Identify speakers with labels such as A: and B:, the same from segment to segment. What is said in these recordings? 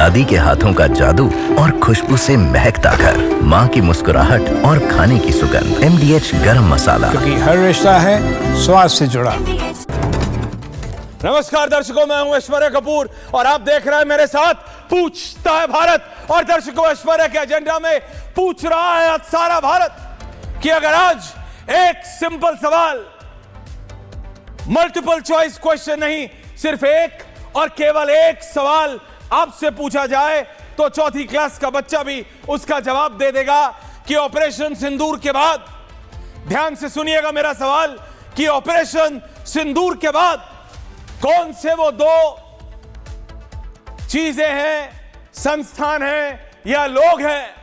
A: दादी के हाथों का जादू और खुशबू से महकता घर, माँ की मुस्कुराहट और खाने की सुगंध। MDH गरम मसाला,
B: क्योंकि हर रिश्ता है स्वाद से जुड़ा।
C: नमस्कार दर्शकों, मैं हूं ऐश्वर्या कपूर और आप देख रहे हैं मेरे साथ पूछता है भारत। और दर्शकों, ऐश्वर्या के एजेंडा में पूछ रहा है सारा भारत कि अगर आज एक सिंपल सवाल, मल्टीपल चॉइस क्वेश्चन नहीं, सिर्फ एक और केवल एक सवाल आपसे पूछा जाए तो चौथी क्लास का बच्चा भी उसका जवाब दे देगा कि ऑपरेशन सिंदूर के बाद, ध्यान से सुनिएगा मेरा सवाल, कि ऑपरेशन सिंदूर के बाद कौन से वो दो चीजें हैं, संस्थान हैं या लोग हैं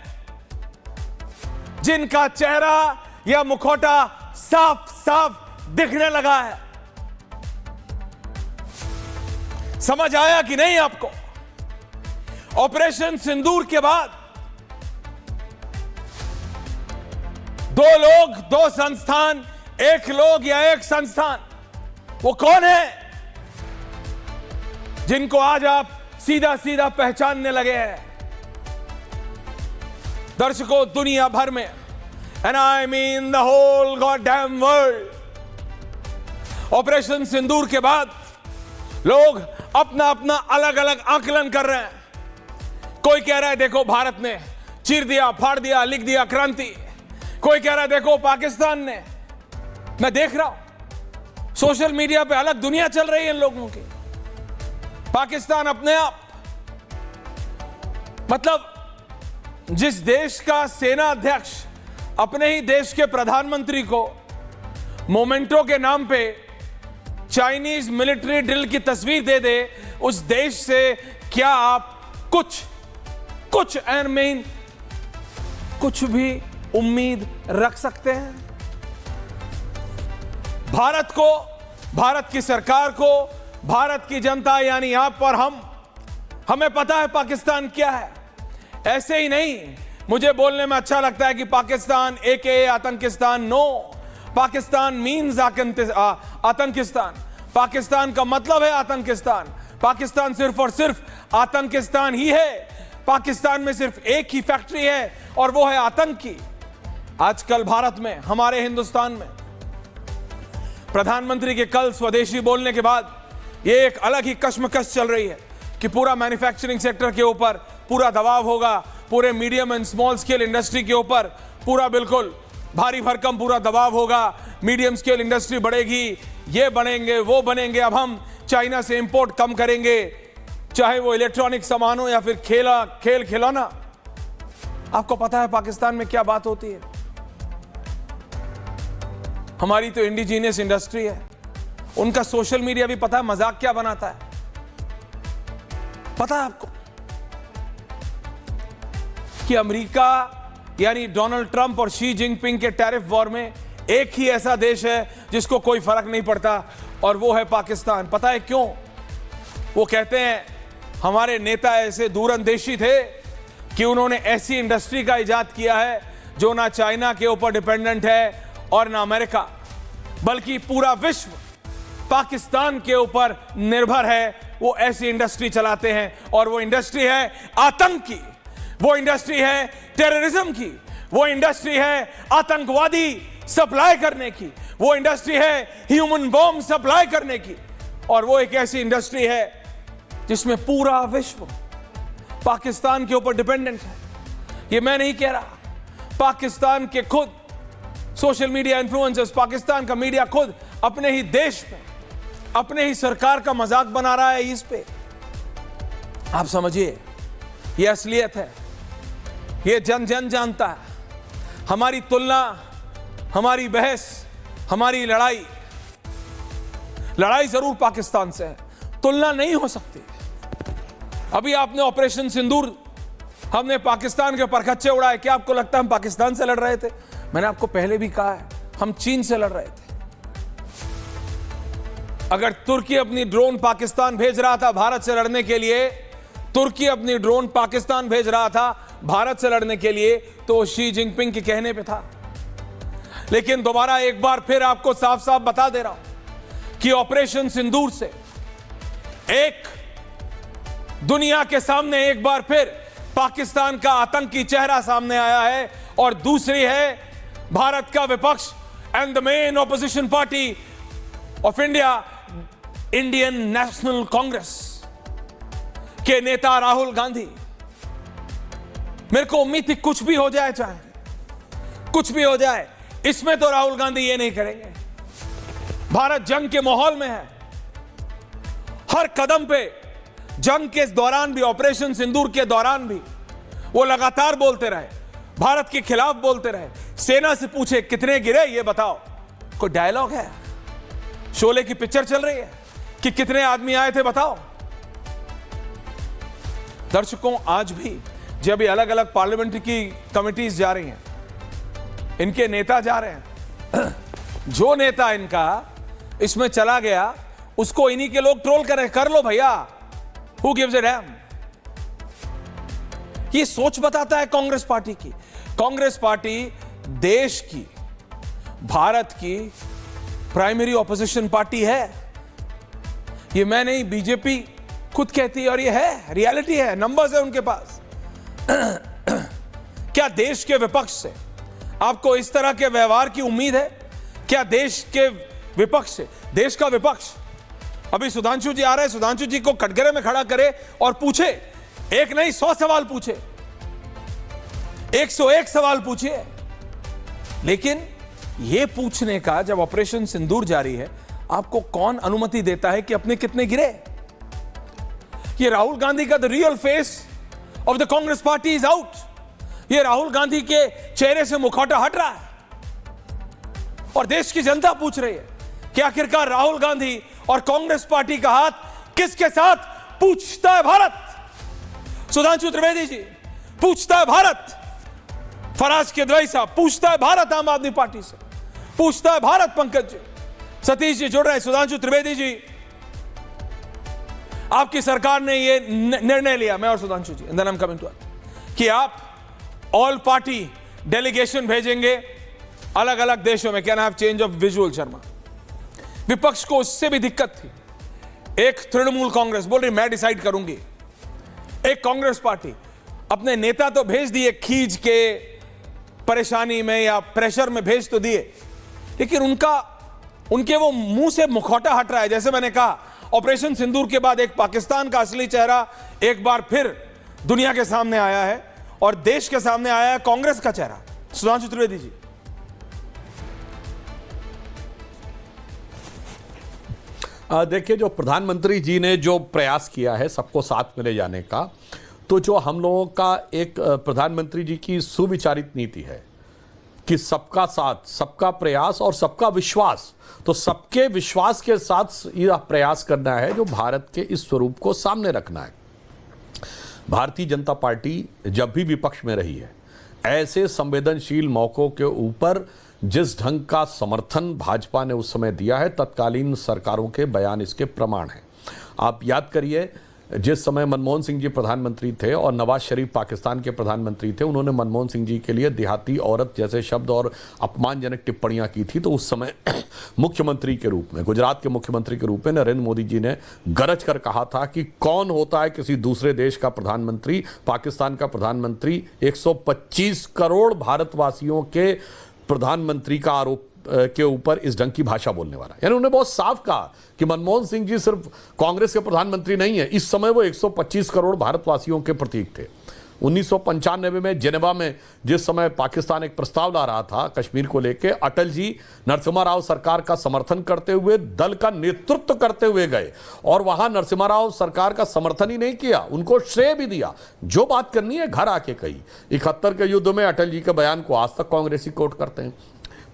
C: जिनका चेहरा या मुखौटा साफ साफ दिखने लगा है। समझ आया कि नहीं आपको? ऑपरेशन सिंदूर के बाद दो लोग, दो संस्थान, एक लोग या एक संस्थान, वो कौन है जिनको आज आप सीधा सीधा पहचानने लगे हैं? दर्शकों, दुनिया भर में, and I mean the whole god damn world, operation Sindoor के बाद लोग अपना अपना अलग अलग आकलन कर रहे हैं। कोई कह रहा है देखो भारत ने चीर दिया, फाड़ दिया, लिख दिया क्रांति। कोई कह रहा है देखो पाकिस्तान ने। मैं देख रहा हूं सोशल मीडिया पे अलग दुनिया चल रही है इन लोगों की। पाकिस्तान अपने आप, मतलब जिस देश का सेना अध्यक्ष अपने ही देश के प्रधानमंत्री को मोमेंटो के नाम पे चाइनीज मिलिट्री ड्रिल की तस्वीर दे दे, उस देश से क्या आप कुछ मीन कुछ भी उम्मीद रख सकते हैं? भारत को, भारत की सरकार को, भारत की जनता यानी आप और हमें पता है पाकिस्तान क्या है। ऐसे ही नहीं, मुझे बोलने में अच्छा लगता है कि पाकिस्तान AKA आतंकिस्तान। नो, पाकिस्तान मीन्स आतंकिस्तान। पाकिस्तान का मतलब है आतंकिस्तान। पाकिस्तान सिर्फ और सिर्फ आतंकिस्तान ही है। पाकिस्तान में सिर्फ एक ही फैक्ट्री है और वो है आतंक की। आजकल भारत में, हमारे हिंदुस्तान में, प्रधानमंत्री के कल स्वदेशी बोलने के बाद ये एक अलग ही कश्मकश चल रही है कि पूरा मैन्युफैक्चरिंग सेक्टर के ऊपर पूरा दबाव होगा, पूरे medium and small scale industry के ऊपर पूरा बिल्कुल भारी भरकम पूरा दबाव होगा। मीडियम स्केल इंडस्ट्री बढ़ेगी, ये बनेंगे, वो बनेंगे। अब हम चाइना से इंपोर्ट कम करेंगे, चाहे वो इलेक्ट्रॉनिक सामान हो या फिर खेल खिलौना। आपको पता है पाकिस्तान में क्या बात होती है? हमारी तो इंडिजीनियस इंडस्ट्री है। उनका सोशल मीडिया भी पता है मजाक क्या बनाता है, पता है आपको? कि अमेरिका यानी डोनाल्ड ट्रंप और शी जिनपिंग के टैरिफ वॉर में एक ही ऐसा देश है जिसको कोई फर्क नहीं पड़ता, और वो है पाकिस्तान। पता है क्यों? वो कहते हैं हमारे नेता ऐसे दूरंदेशी थे कि उन्होंने ऐसी इंडस्ट्री का इजाद किया है जो ना चाइना के ऊपर डिपेंडेंट है और ना अमेरिका, बल्कि पूरा विश्व पाकिस्तान के ऊपर निर्भर है। वो ऐसी इंडस्ट्री चलाते हैं और वो इंडस्ट्री है आतंक की, वो इंडस्ट्री है टेररिज्म की, वो इंडस्ट्री है आतंकवादी सप्लाई करने की, वो इंडस्ट्री है ह्यूमन बॉम्ब सप्लाई करने की, और वो एक ऐसी इंडस्ट्री है जिसमें पूरा विश्व पाकिस्तान के ऊपर डिपेंडेंट है। ये मैं नहीं कह रहा, पाकिस्तान के खुद सोशल मीडिया इन्फ्लुएंसर्स, पाकिस्तान का मीडिया खुद अपने ही देश में, अपने ही सरकार का मजाक बना रहा है इस पे। आप समझिए, ये असलियत है, ये जन जन जानता है। हमारी तुलना, हमारी बहस, हमारी लड़ाई जरूर पाकिस्तान से है, तुलना नहीं हो सकती। अभी आपने ऑपरेशन सिंदूर, हमने पाकिस्तान के परखच्चे उड़ाए। क्या आपको लगता है हम पाकिस्तान से लड़ रहे थे? मैंने आपको पहले भी कहा है, हम चीन से लड़ रहे थे। अगर तुर्की अपनी ड्रोन पाकिस्तान भेज रहा था भारत से लड़ने के लिए, तुर्की अपनी ड्रोन पाकिस्तान भेज रहा था भारत से लड़ने के लिए, तो शी जिनपिंग के कहने पे था। लेकिन दोबारा एक बार फिर आपको साफ साफ बता दे रहा हूं कि ऑपरेशन सिंदूर से एक दुनिया के सामने एक बार फिर पाकिस्तान का आतंकी चेहरा सामने आया है और दूसरी है भारत का विपक्ष and the main opposition party of India, Indian national Congress के नेता राहुल गांधी। मेरे को उम्मीद थी कुछ भी हो जाए, चाहे कुछ भी हो जाए, इसमें तो राहुल गांधी ये नहीं करेंगे। भारत जंग के माहौल में है, हर कदम पे जंग के दौरान भी, ऑपरेशन सिंदूर के दौरान भी वो लगातार बोलते रहे, भारत के खिलाफ बोलते रहे। सेना से पूछे कितने गिरे ये बताओ, कोई डायलॉग है? शोले की पिक्चर चल रही है कि कितने आदमी आए थे बताओ। दर्शकों, आज भी जब ये अलग अलग पार्लियामेंट्री की कमिटीज जा रही हैं, इनके नेता जा रहे हैं, जो नेता इनका इसमें चला गया उसको इन्हीं के लोग ट्रोल कर लो भैया, हु गिव्स अ डैम। ये सोच बताता है कांग्रेस पार्टी की। कांग्रेस पार्टी देश की, भारत की प्राइमरी ऑपोजिशन पार्टी है। ये मैं नहीं, बीजेपी खुद कहती है और ये है, रियलिटी है, नंबर्स है उनके पास। क्या देश के विपक्ष से आपको इस तरह के व्यवहार की उम्मीद है? क्या देश के विपक्ष से, देश का विपक्ष, अभी सुधांशु जी आ रहे हैं, सुधांशु जी को कटघरे में खड़ा करे और पूछे, एक नहीं 100 सवाल पूछे, 101 सवाल पूछिए। लेकिन यह पूछने का जब ऑपरेशन सिंदूर जारी है, आपको कौन अनुमति देता है कि अपने कितने गिरे? ये राहुल गांधी का the real face of the Congress party is out. ये राहुल गांधी के चेहरे से मुखौटा हट रहा है और देश की जनता पूछ रही है कि आखिरकार राहुल गांधी और कांग्रेस पार्टी का हाथ किसके साथ पूछता है भारत? सुधांशु त्रिवेदी जी पूछता है भारत, फराज किदवई साहब पूछता है भारत, आम आदमी पार्टी से पूछता है भारत, पंकज जी, सतीश जी जुड़ रहे हैं। सुधांशु त्रिवेदी जी, आपकी सरकार ने यह निर्णय लिया, मैं और Sudhanshu ji, then I am coming to, कि आप ऑल पार्टी डेलीगेशन भेजेंगे अलग अलग देशों में। Can have change of visual Sharma. विपक्ष को उससे भी दिक्कत थी। एक तृणमूल कांग्रेस बोल रही मैं डिसाइड करूंगी, एक कांग्रेस पार्टी अपने नेता तो भेज दिए, खींच के परेशानी में या प्रेशर में भेज तो दिए, लेकिन उनके वो मुंह से मुखौटा हट रहा है। जैसे मैंने कहा, ऑपरेशन सिंदूर के बाद एक पाकिस्तान का असली चेहरा एक बार फिर दुनिया के सामने आया है और देश के सामने आया है कांग्रेस का चेहरा। सुधांशु त्रिवेदी जी।
D: देखिए, जो प्रधानमंत्री जी ने जो प्रयास किया है सबको साथ में ले जाने का, तो जो हम लोगों का एक प्रधानमंत्री जी की सुविचारित नीति है कि सबका साथ, सबका प्रयास और सबका विश्वास, तो सबके विश्वास के साथ यह प्रयास करना है जो भारत के इस स्वरूप को सामने रखना है। भारतीय जनता पार्टी जब भी विपक्ष में रही है, ऐसे संवेदनशील मौकों के ऊपर जिस ढंग का समर्थन भाजपा ने उस समय दिया है, तत्कालीन सरकारों के बयान इसके प्रमाण हैं। आप याद करिए, जिस समय मनमोहन सिंह जी प्रधानमंत्री थे और नवाज शरीफ पाकिस्तान के प्रधानमंत्री थे, उन्होंने मनमोहन सिंह जी के लिए देहाती औरत जैसे शब्द और अपमानजनक टिप्पणियां की थी। तो उस समय मुख्यमंत्री के रूप में, गुजरात के मुख्यमंत्री के रूप में नरेंद्र मोदी जी ने गरज कर कहा था कि कौन होता है किसी दूसरे देश का प्रधानमंत्री, पाकिस्तान का प्रधानमंत्री 125 करोड़ भारतवासियों के प्रधानमंत्री का आरोप के ऊपर इस ढंग की भाषा बोलने वाला। यानी उन्होंने बहुत साफ कहा कि मनमोहन सिंह जी सिर्फ कांग्रेस के प्रधानमंत्री नहीं है, इस समय वो 125 करोड़ भारतवासियों के प्रतीक थे। 1995 में जेनेवा में जिस समय पाकिस्तान एक प्रस्ताव ला रहा था कश्मीर को लेकर, अटल जी नरसिम्हा राव सरकार का समर्थन करते हुए, दल का नेतृत्व करते हुए गए और वहां नरसिम्हा राव सरकार का समर्थन ही नहीं किया, उनको श्रेय भी दिया। जो बात करनी है घर आके कही। 71 के युद्ध में अटल जी के बयान को आज तक कांग्रेसी कोट करते हैं।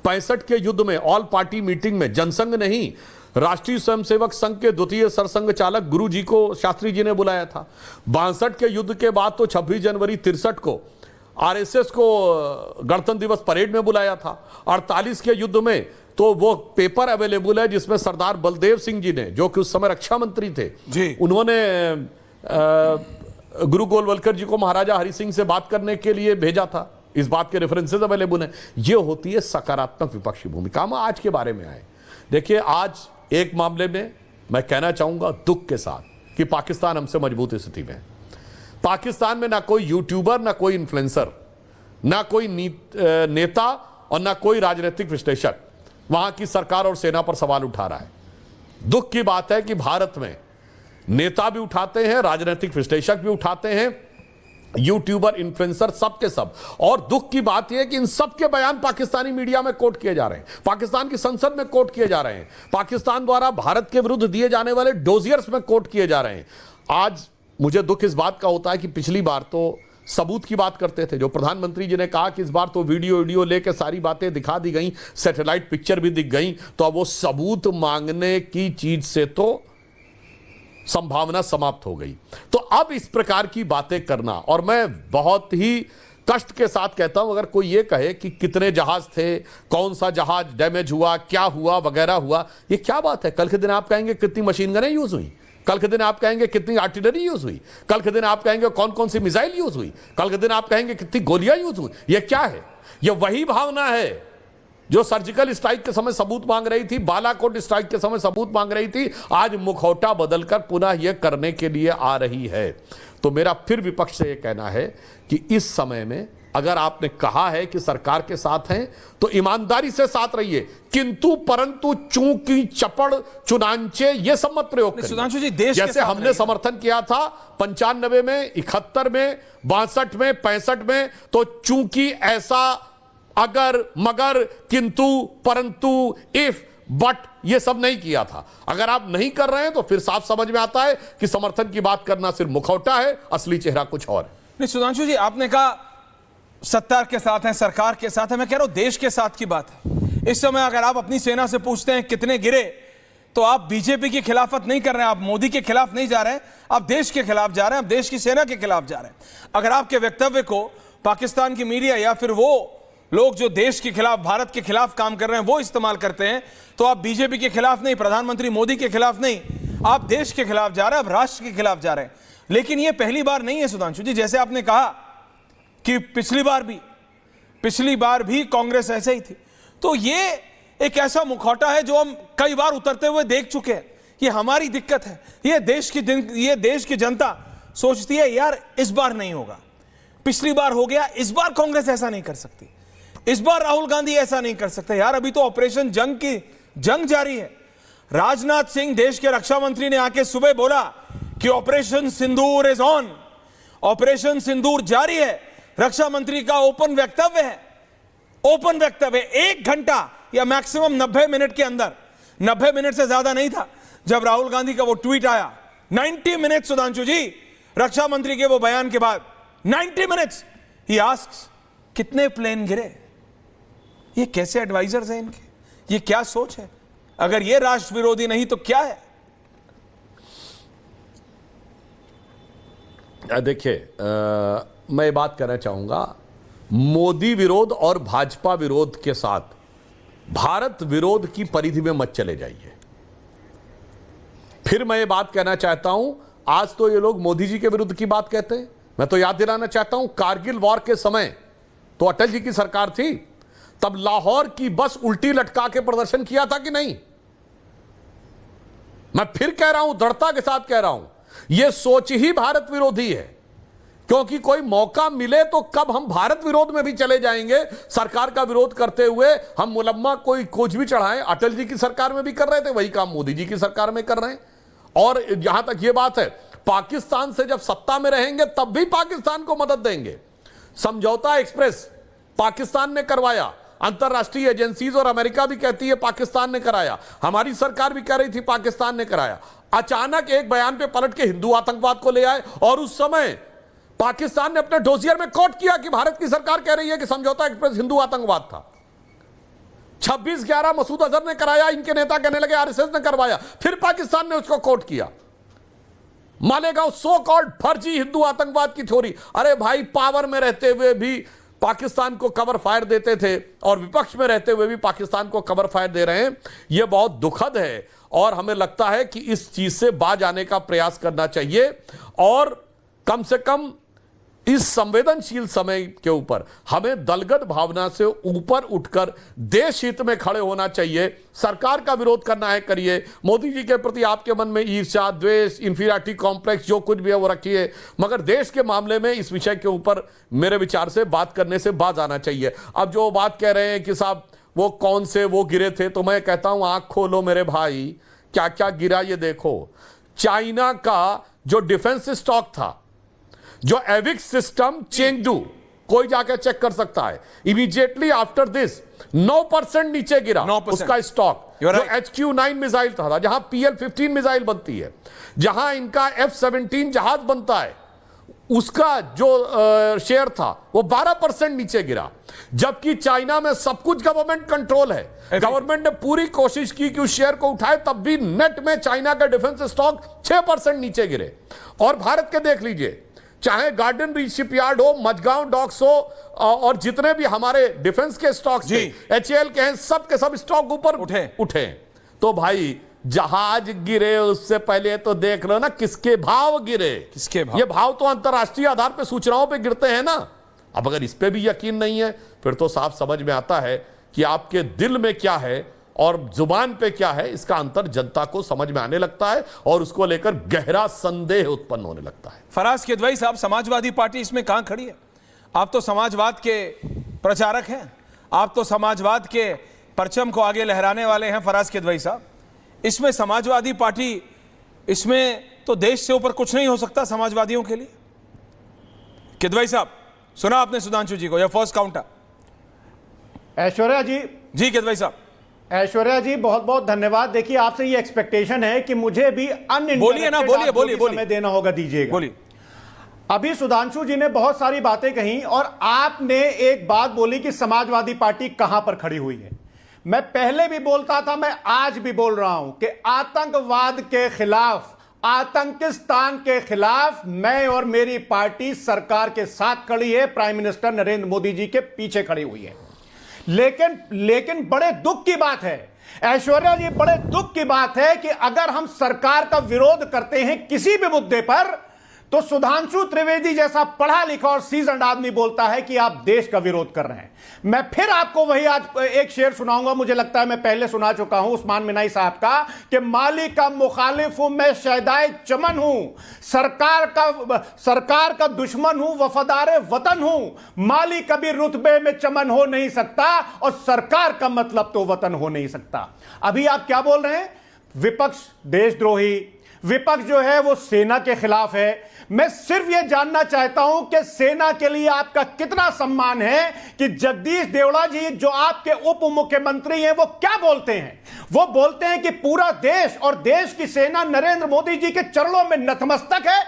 D: 65 के युद्ध में ऑल पार्टी मीटिंग में जनसंघ नहीं, राष्ट्रीय स्वयंसेवक संघ के द्वितीय सरसंघ चालक गुरु जी को शास्त्री जी ने बुलाया था। 62 के युद्ध के बाद तो 26 जनवरी 63 को आरएसएस को गणतंत्र दिवस परेड में बुलाया था। 48 के युद्ध में तो वो पेपर अवेलेबल है जिसमें सरदार बलदेव सिंह जी ने, जो कि उस समय रक्षा मंत्री थे जी, उन्होंने गुरु गोलवलकर जी को महाराजा हरि सिंह से बात करने के लिए भेजा था। इस बात के रेफरेंसेस अवेलेबल हैं। ये होती है सकारात्मक विपक्षी भूमिका। हम आज के बारे में आए, देखिए आज एक मामले में मैं कहना चाहूंगा दुख के साथ कि पाकिस्तान हमसे मजबूत स्थिति में है। पाकिस्तान में ना कोई यूट्यूबर, ना कोई इन्फ्लुएंसर, ना कोई नेता और ना कोई राजनीतिक विश्लेषक वहां की सरकार और सेना पर सवाल उठा रहा है। दुख की बात है कि भारत में नेता भी उठाते हैं, राजनीतिक विश्लेषक भी उठाते हैं, यूट्यूबर, इन्फ्लुएंसर, सब के सब। और दुख की बात यह है कि इन सब के बयान पाकिस्तानी मीडिया में कोट किए जा रहे हैं, पाकिस्तान की संसद में कोट किए जा रहे हैं, पाकिस्तान द्वारा भारत के विरुद्ध दिए जाने वाले डोजियर्स में कोट किए जा रहे हैं। आज मुझे दुख इस बात का होता है कि पिछली बार तो सबूत की बात करते थे, जो प्रधानमंत्री जी ने कहा कि इस बार तो वीडियो लेके सारी बातें दिखा दी गई, सैटेलाइट पिक्चर भी दिख गई, तो अब वो सबूत मांगने की चीज से तो संभावना समाप्त हो गई। तो अब इस प्रकार की बातें करना, और मैं बहुत ही कष्ट के साथ कहता हूं, अगर कोई ये कहे कि कितने जहाज थे, कौन सा जहाज डैमेज हुआ, क्या हुआ, वगैरह हुआ, ये क्या बात है। कल के दिन आप कहेंगे कितनी मशीन गनें यूज हुई, कल के दिन आप कहेंगे कितनी आर्टिलरी यूज हुई, कल के दिन आप कहेंगे कौन कौन सी मिसाइल यूज हुई, कल के दिन आप कहेंगे कितनी गोलियां यूज हुई। ये क्या है? ये वही भावना है जो सर्जिकल स्ट्राइक के समय सबूत मांग रही थी, बालाकोट स्ट्राइक के समय सबूत मांग रही थी, आज मुखौटा बदलकर पुनः यह करने के लिए आ रही है। तो मेरा फिर विपक्ष से यह कहना है कि इस समय में अगर आपने कहा है कि सरकार के साथ हैं तो ईमानदारी से साथ रहिए, किंतु परंतु चूंकि चपड़ चुनांचे ये सब मत प्रयोग करिए।
C: सुधांशु जी, देश
D: जैसे हमने समर्थन किया था 95 में, 71 में, 62 में, 65 में, तो चूंकि ऐसा अगर, मगर, किंतु, परंतु, इफ, बट ये सब नहीं किया था। अगर आप नहीं कर रहे हैं तो फिर साफ समझ में आता है कि समर्थन की बात करना सिर्फ मुखौटा है, असली चेहरा कुछ और है।
C: नहीं सुधांशु जी, आपने कहा सत्ता के साथ है, सरकार के साथ है, मैं कह रहा हूं देश के साथ की बात है। इस समय अगर आप अपनी सेना से पूछते हैं कितने गिरे, तो आप बीजेपी की खिलाफत नहीं कर रहे हैं, आप मोदी के खिलाफ नहीं जा रहे हैं, आप देश के खिलाफ जा रहे हैं, आप देश की सेना के खिलाफ जा रहे हैं। अगर आपके वक्तव्य को पाकिस्तान की मीडिया या फिर वो लोग जो देश के खिलाफ, भारत के खिलाफ काम कर रहे हैं, वो इस्तेमाल करते हैं, तो आप बीजेपी के खिलाफ नहीं, प्रधानमंत्री मोदी के खिलाफ नहीं, आप देश के खिलाफ जा रहे हैं, आप राष्ट्र के खिलाफ जा रहे हैं। लेकिन यह पहली बार नहीं है सुधांशु जी, जैसे आपने कहा कि पिछली बार भी कांग्रेस ऐसे ही थी। तो ये एक ऐसा मुखौटा है जो हम कई बार उतरते हुए देख चुके हैं। ये हमारी दिक्कत है। ये देश की जनता सोचती है यार इस बार नहीं होगा, पिछली बार हो गया, इस बार कांग्रेस ऐसा नहीं कर सकती, इस बार राहुल गांधी ऐसा नहीं कर सकते। यार अभी तो ऑपरेशन जंग जारी है। राजनाथ सिंह देश के रक्षा मंत्री ने आके सुबह बोला कि operation Sindoor is on, operation Sindoor जारी है। रक्षा मंत्री का ओपन वक्तव्य है, 1 घंटा या मैक्सिमम 90 मिनट के अंदर, 90 मिनट से ज्यादा नहीं था जब राहुल गांधी का वो ट्वीट आया। 90 मिनट सुधांशु जी, रक्षा मंत्री के वो बयान के बाद 90 मिनट्स ही आस्क्स कितने प्लेन गिरे। ये कैसे एडवाइजर्स हैं इनके, ये क्या सोच है? अगर ये राष्ट्र विरोधी नहीं तो क्या है?
D: देखिए, मैं ये बात कहना चाहूंगा, मोदी विरोध और भाजपा विरोध के साथ भारत विरोध की परिधि में मत चले जाइए। फिर मैं ये बात कहना चाहता हूं, आज तो ये लोग मोदी जी के विरुद्ध की बात कहते हैं। मैं तो याद दिलाना चाहता हूं, कारगिल वॉर के समय तो अटल जी की सरकार थी, तब लाहौर की बस उल्टी लटका के प्रदर्शन किया था कि नहीं? मैं फिर कह रहा हूं, दृढ़ता के साथ कह रहा हूं, यह सोच ही भारत विरोधी है। क्योंकि कोई मौका मिले तो कब हम भारत विरोध में भी चले जाएंगे, सरकार का विरोध करते हुए हम मुलम्मा कोई कुछ भी चढ़ाएं। अटल जी की सरकार में भी कर रहे थे, वही काम मोदी जी की सरकार में कर रहे हैं। और जहां तक यह बात है, पाकिस्तान से जब सत्ता में रहेंगे तब भी पाकिस्तान को मदद देंगे। समझौता एक्सप्रेस पाकिस्तान ने करवाया, अंतरराष्ट्रीय एजेंसीज और अमेरिका भी कहती है पाकिस्तान ने कराया, हमारी सरकार भी कह रही थी पाकिस्तान ने कराया। अचानक एक बयान पे पलट के हिंदू आतंकवाद को ले आए, और उस समय पाकिस्तान ने अपने डोसियर में कोट किया कि भारत की सरकार कह रही है कि समझौता एक्सप्रेस हिंदू आतंकवाद था। 26/11 मसूद अजहर ने कराया, इनके नेता कहने लगे आरएसएस ने करवाया, फिर पाकिस्तान ने उसको कोट किया। मालेगांव सो कॉल्ड फर्जी हिंदू आतंकवाद की थ्योरी। अरे भाई, पावर में रहते हुए भी पाकिस्तान को कवर फायर देते थे और विपक्ष में रहते हुए भी पाकिस्तान को कवर फायर दे रहे हैं। यह बहुत दुखद है और हमें लगता है कि इस चीज से बाज आने का प्रयास करना चाहिए और कम से कम इस संवेदनशील समय के ऊपर हमें दलगत भावना से ऊपर उठकर देश हित में खड़े होना चाहिए। सरकार का विरोध करना है, करिए। मोदी जी के प्रति आपके मन में ईर्ष्या, द्वेष, इंफीरियरिटी कॉम्प्लेक्स जो कुछ भी है वो रखिए, मगर देश के मामले में इस विषय के ऊपर मेरे विचार से बात करने से बाज आना चाहिए। अब जो बात कह रहे हैं कि साहब वो कौन से वो गिरे थे, तो मैं कहता हूं आंख खोलो मेरे भाई, क्या क्या गिरा ये देखो। चाइना का जो डिफेंस स्टॉक था, जो एविक्स सिस्टम चेंगडू, कोई जाकर चेक कर सकता है, इमीडिएटली आफ्टर दिस 9% नीचे गिरा
C: 9%।
D: उसका स्टॉक। जो
C: right.
D: HQ9 मिसाइल था, जहां PL-15 मिसाइल बनती है, जहां इनका F-17 जहाज बनता है, उसका जो शेयर था वो 12% नीचे गिरा। जबकि चाइना में सब कुछ गवर्नमेंट कंट्रोल है, गवर्नमेंट ने पूरी कोशिश की कि उस शेयर को उठाए, तब भी नेट में चाइना का डिफेंस स्टॉक 6% नीचे गिरे। और भारत के देख लीजिए, चाहे गार्डन रीच शिपयार्ड हो, मझगांव डॉक्स हो, और जितने भी हमारे डिफेंस के स्टॉक्स थे, HAL के हैं, सब के सब स्टॉक ऊपर उठे। तो भाई जहाज गिरे उससे पहले तो देख लो ना किसके भाव गिरे,
C: किसके भाव?
D: ये भाव तो अंतरराष्ट्रीय आधार पे सूचनाओं पे गिरते हैं ना। अब अगर इस पे भी यकीन नहीं है, फिर तो साफ समझ में आता है कि आपके दिल में क्या है और जुबान पे क्या है, इसका अंतर जनता को समझ में आने लगता है और उसको लेकर गहरा संदेह उत्पन्न होने लगता है।
C: फराज किदवई साहब, समाजवादी पार्टी इसमें कहां खड़ी है? आप तो समाजवाद के प्रचारक हैं, आप तो समाजवाद के परचम को आगे लहराने वाले हैं फराज किदवई साहब। इसमें समाजवादी पार्टी, इसमें तो देश से ऊपर कुछ नहीं हो सकता समाजवादियों के लिए। किदवई साहब, सुना आपने सुधांशु जी को, यह फर्स्ट काउंटर।
E: ऐश्वर्या जी,
C: जी किदवई साहब।
E: ऐश्वर्या जी बहुत बहुत धन्यवाद। देखिए, आपसे ये एक्सपेक्टेशन है कि मुझे भी
C: बोलिए ना, बोलिए
E: समय देना होगा, दीजिएगा।
C: बोलिए।
E: अभी सुधांशु जी ने बहुत सारी बातें कही और आपने एक बात बोली कि समाजवादी पार्टी कहां पर खड़ी हुई है। मैं पहले भी बोलता था, मैं आज भी बोल रहा हूं कि आतंकवाद के खिलाफ, आतंकिस्तान के खिलाफ मैं और मेरी पार्टी सरकार के साथ खड़ी है, प्राइम मिनिस्टर नरेंद्र मोदी जी के पीछे खड़ी हुई है। लेकिन बड़े दुख की बात है ऐश्वर्या जी, बड़े दुख की बात है कि अगर हम सरकार का विरोध करते हैं किसी भी मुद्दे पर, तो सुधांशु त्रिवेदी जैसा पढ़ा लिखा और सीजन्ड आदमी बोलता है कि आप देश का विरोध कर रहे हैं। मैं फिर आपको वही आज एक शेर सुनाऊंगा, मुझे लगता है मैं पहले सुना चुका हूं, उस्मान मिनाई साहब का, कि माली का मुखालिफ हूं मैं, शहदाए चमन हूं, सरकार का दुश्मन हूं, वफादार वतन हूं। माली कभी रुतबे में चमन हो नहीं सकता और सरकार का मतलब तो वतन हो नहीं सकता। अभी आप क्या बोल रहे हैं? विपक्ष देशद्रोही, विपक्ष जो है वो सेना के खिलाफ है। मैं सिर्फ यह जानना चाहता हूं कि सेना के लिए आपका कितना सम्मान है कि जगदीश देवड़ा जी जो आपके उप मुख्यमंत्री हैं वो क्या बोलते हैं? वो बोलते हैं कि पूरा देश और देश की सेना नरेंद्र मोदी जी के चरणों में नतमस्तक है।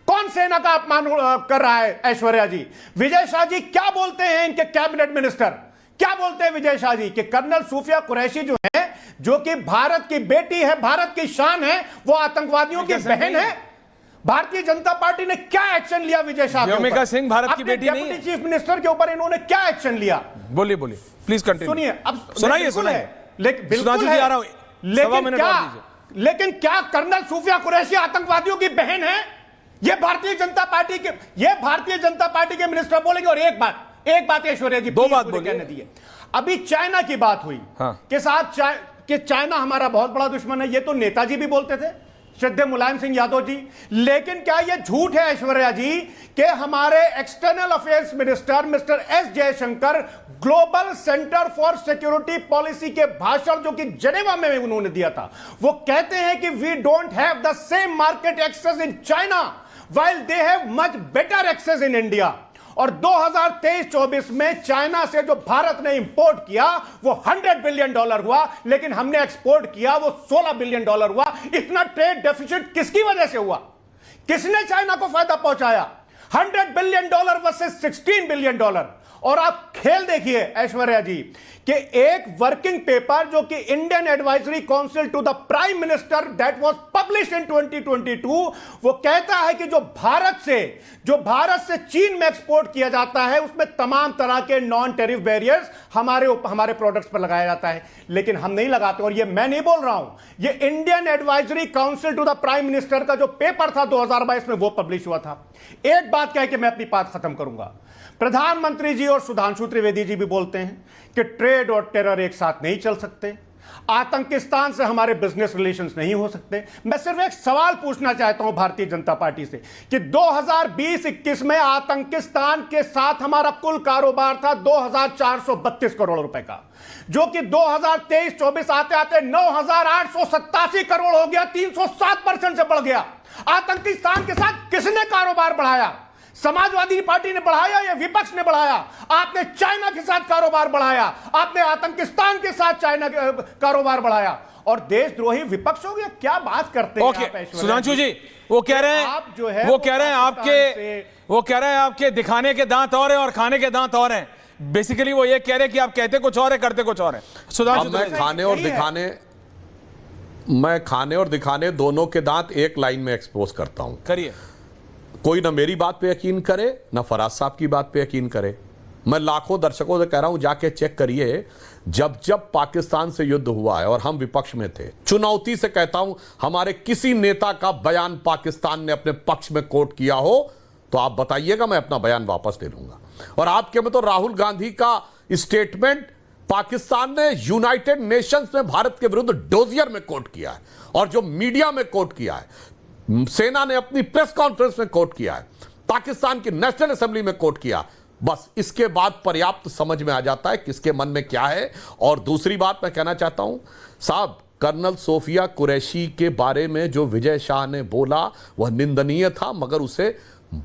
E: कौन सेना का अपमान कर रहा है ऐश्वर्या जी? विजय शाह जी क्या बोलते हैं, इनके कैबिनेट मिनिस्टर क्या बोलते हैं विजय शाह जी? कि कर्नल सूफिया कुरैशी जो है, जो कि भारत की बेटी है, भारत की शान है, वो आतंकवादियों की बहन है। भारतीय जनता पार्टी ने क्या एक्शन लिया विजय शाह के ऊपर?
C: व्योमिका सिंह भारत की बेटी नहीं है।
E: डिप्टी चीफ मिनिस्टर के ऊपर इन्होंने क्या एक्शन लिया?
C: बोलिए बोलिए, प्लीज कंटिन्यू।
E: सुनिए, अब
C: सुनाइए।
E: लेकिन बिल्कुल है, लेकिन क्या कर्नल सूफिया कुरैशी आतंकवादियों की बहन है? ये भारतीय जनता पार्टी के मिनिस्टर बोलेंगे। और एक बात ऐश्वर्या जी,
C: दो बात बोलिए।
E: दी है। अभी चाइना की बात हुई के साथ कि चाइना हमारा बहुत बड़ा दुश्मन है, ये तो नेताजी भी बोलते थे, श्रद्धेय मुलायम सिंह यादव जी। लेकिन क्या यह झूठ है ऐश्वर्या जी कि हमारे external affairs minister mister S Jaishankar global centre for security policy के भाषण जो कि जेनेवा में उन्होंने दिया था, वो कहते हैं कि we don't have the same market access in China while they have much better access in India. और 2023-24 में चाइना से जो भारत ने इंपोर्ट किया वो $100 बिलियन हुआ, लेकिन हमने एक्सपोर्ट किया वो $16 बिलियन हुआ। इतना ट्रेड डेफिसिट किसकी वजह से हुआ? किसने चाइना को फायदा पहुंचाया? $100 बिलियन वर्सेस $16 बिलियन। और आप खेल देखिए ऐश्वर्या जी कि एक वर्किंग पेपर जो कि Indian advisory council to the prime minister that was publish in 2022, वो कहता है कि जो भारत से चीन में एक्सपोर्ट किया जाता है उसमें तमाम तरह के नॉन टेरिफ बैरियर्स हमारे प्रोडक्ट्स पर लगाया जाता है, लेकिन हम नहीं लगाते। और ये मैं नहीं बोल रहा हूं, ये Indian advisory council to the prime minister का जो पेपर था 2022 में वो पब्लिश हुआ था। एक बात कह के मैं अपनी बात खत्म करूंगा। प्रधानमंत्री जी और सुधांशु त्रिवेदी जी भी बोलते हैं कि ट्रेड और टेरर एक साथ नहीं चल सकते, आतंकिस्तान से हमारे बिजनेस रिलेशंस नहीं हो सकते। मैं सिर्फ एक सवाल पूछना चाहता हूं भारतीय जनता पार्टी से कि 2020-21 में आतंकिस्तान के साथ हमारा कुल कारोबार था 2432 करोड़ रुपए का, जो कि 2023-24 आते आते 9887 करोड़ हो गया, 307% से बढ़ गया। आतंकिस्तान के साथ किसने कारोबार बढ़ाया? समाजवादी पार्टी ने बढ़ाया या विपक्ष ने बढ़ाया? आपने चाइना के साथ कारोबार बढ़ाया, आपने आतंकिस्तान के साथ चाइना कारोबार बढ़ाया, और देशद्रोही विपक्ष हो गया। क्या बात करते हैं आप?
C: सुधांशु जी वो कह रहे हैं,
E: आप जो है
C: वो कह रहे हैं आपके दिखाने के दांत और हैं और खाने के दांत और हैं। बेसिकली वो ये कह रहे हैं कि आप कहते कुछ और है, करते कुछ और है। सुधांशु,
D: मैं खाने और दिखाने दोनों के दांत एक लाइन में एक्सपोज करता हूं।
C: करिए।
D: कोई ना मेरी बात पे यकीन करे ना फराज साहब की बात पे यकीन करे। मैं लाखों दर्शकों से कह रहा हूं, जाके चेक करिए, जब पाकिस्तान से युद्ध हुआ है और हम विपक्ष में थे, चुनौती से कहता हूं, हमारे किसी नेता का बयान पाकिस्तान ने अपने पक्ष में कोट किया हो तो आप बताइएगा, मैं अपना बयान वापस ले लूंगा। और आपके में तो राहुल गांधी का स्टेटमेंट पाकिस्तान ने यूनाइटेड नेशंस में भारत के विरुद्ध डोजियर में कोट किया है, और जो मीडिया में कोट किया है, सेना ने अपनी प्रेस कॉन्फ्रेंस में कोट किया है, पाकिस्तान की नेशनल असेंबली में कोट किया। बस इसके बाद पर्याप्त समझ में आ जाता है किसके मन में क्या है। और दूसरी बात मैं कहना चाहता हूं साहब, कर्नल सोफिया कुरैशी के बारे में जो विजय शाह ने बोला वह निंदनीय था, मगर उसे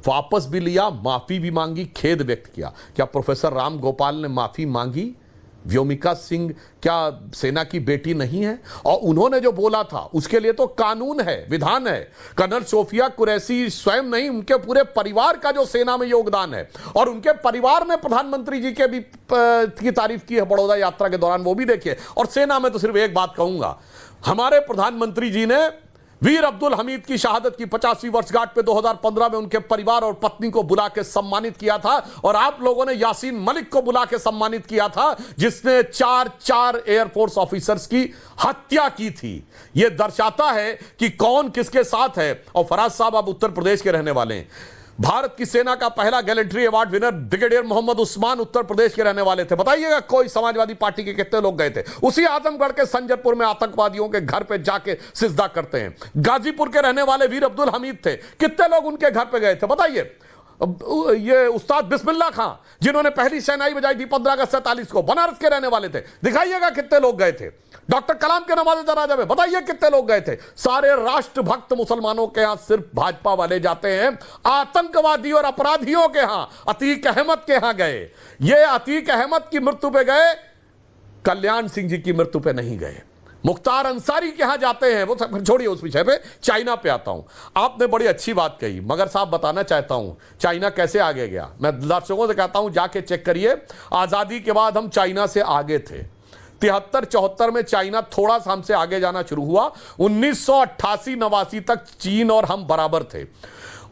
D: वापस भी लिया, माफी भी मांगी, खेद व्यक्त किया। क्या प्रोफेसर राम गोपाल ने माफी मांगी? व्योमिका सिंह क्या सेना की बेटी नहीं है? और उन्होंने जो बोला था उसके लिए तो कानून है, विधान है। कर्नल सोफिया कुरैशी स्वयं नहीं, उनके पूरे परिवार का जो सेना में योगदान है, और उनके परिवार ने प्रधानमंत्री जी के भी की तारीफ की है बड़ौदा यात्रा के दौरान, वो भी देखिए। और सेना में तो सिर्फ एक बात कहूंगा, हमारे प्रधानमंत्री जी ने वीर अब्दुल हमीद की शहादत की 50वीं वर्षगांठ पे 2015 में उनके परिवार और पत्नी को बुला के सम्मानित किया था, और आप लोगों ने यासीन मलिक को बुला के सम्मानित किया था, जिसने चार एयरफोर्स ऑफिसर्स की हत्या की थी। यह दर्शाता है कि कौन किसके साथ है। और फराज साहब आप उत्तर प्रदेश के रहने वाले हैं, भारत की सेना का पहला gallantry award winner brigadier Mohammad Usman Uttar Pradesh के रहने वाले थे। बताइएगा कोई समाजवादी पार्टी के कितने लोग गए थे? उसी आजमगढ़ के संजरपुर में आतंकवादियों के घर पे जाके सिजदा करते हैं। गाजीपुर के रहने वाले वीर अब्दुल हमीद थे, कितने लोग उनके घर पे गए थे? बताइए। ये उस्ताद बिस्मिल्लाह खां जिन्होंने पहली शहनाई बजाई थी 15 अगस्त 47 को, बनारस के रहने वाले थे, दिखाइएगा कितने लोग गए थे। डॉक्टर कलाम के नवाज़े दराजा में बताइए कितने लोग गए थे। सारे राष्ट्रभक्त मुसलमानों के यहां सिर्फ भाजपा वाले जाते हैं, आतंकवादी और अपराधियों के यहां, अतीक अहमद के यहां गए। ये अतीक अहमद की मृत्यु पे गए, कल्याण सिंह जी की मृत्यु पे नहीं गए। मुख्तार अंसारी के यहां जाते हैं, वो छोड़िए उस विषय पे। चाइना पे आता हूं। आपने बड़ी अच्छी बात कही, मगर साहब बताना चाहता हूं चाइना कैसे आगे गया। मैं दर्शकों से कहता हूं जाके चेक करिए, आजादी के बाद हम चाइना से आगे थे। 73-74 में चाइना थोड़ा सा हमसे आगे जाना शुरू हुआ। 1988-89 तक चीन और हम बराबर थे।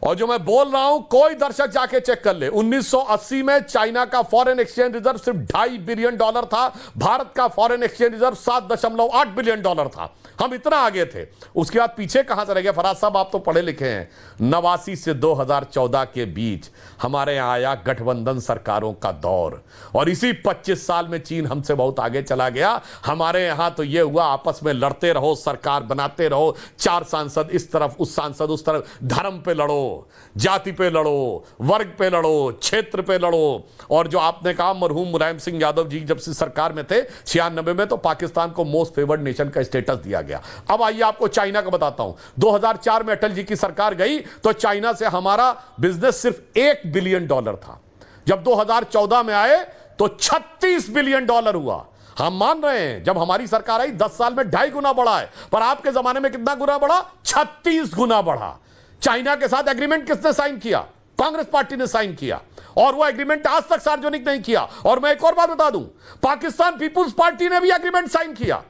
D: और जो मैं बोल रहा हूं कोई दर्शक जाके चेक कर ले, 1980 में चाइना का फॉरेन एक्सचेंज रिजर्व सिर्फ $2.5 बिलियन था, भारत का फॉरेन एक्सचेंज रिजर्व $7.8 बिलियन था। हम इतना आगे थे। उसके बाद पीछे कहां से रह गए? फराज साहब आप तो पढ़े लिखे हैं। 89 से 2014 के बीच हमारे यहां आया गठबंधन सरकारों का दौर, और इसी 25 साल में चीन हमसे बहुत आगे चला गया। हमारे यहां तो यह हुआ आपस में लड़ते रहो, सरकार बनाते रहो, 4 सांसद इस तरफ, उस सांसद उस तरफ, धर्म पे लड़ो, जाति पे लड़ो, वर्ग पे लड़ो, क्षेत्र पे लड़ो। और जो आपने कहा मरहूम मुलायम सिंह यादव जी जब से सरकार में थे 96 में, तो पाकिस्तान को मोस्ट फेवर्ड नेशन का स्टेटस दिया गया। अब आइए आपको चाइना का बताता हूं। 2004 में अटल जी की सरकार गई तो चाइना से हमारा बिजनेस सिर्फ $1 बिलियन था। जब 2014 में आए तो $36 बिलियन हुआ। हम मान रहे हैं जब हमारी सरकार आई 10 साल में 2.5 गुना बढ़ा है, पर आपके जमाने में कितना गुना बढ़ा? 36 गुना बढ़ा। चाइना के साथ एग्रीमेंट किसने साइन किया? कांग्रेस पार्टी ने साइन किया और वो एग्रीमेंट आज तक सार्वजनिक नहीं किया। और मैं एक और बात बता दूं, पाकिस्तान पीपुल्स पार्टी ने भी एग्रीमेंट साइन किया।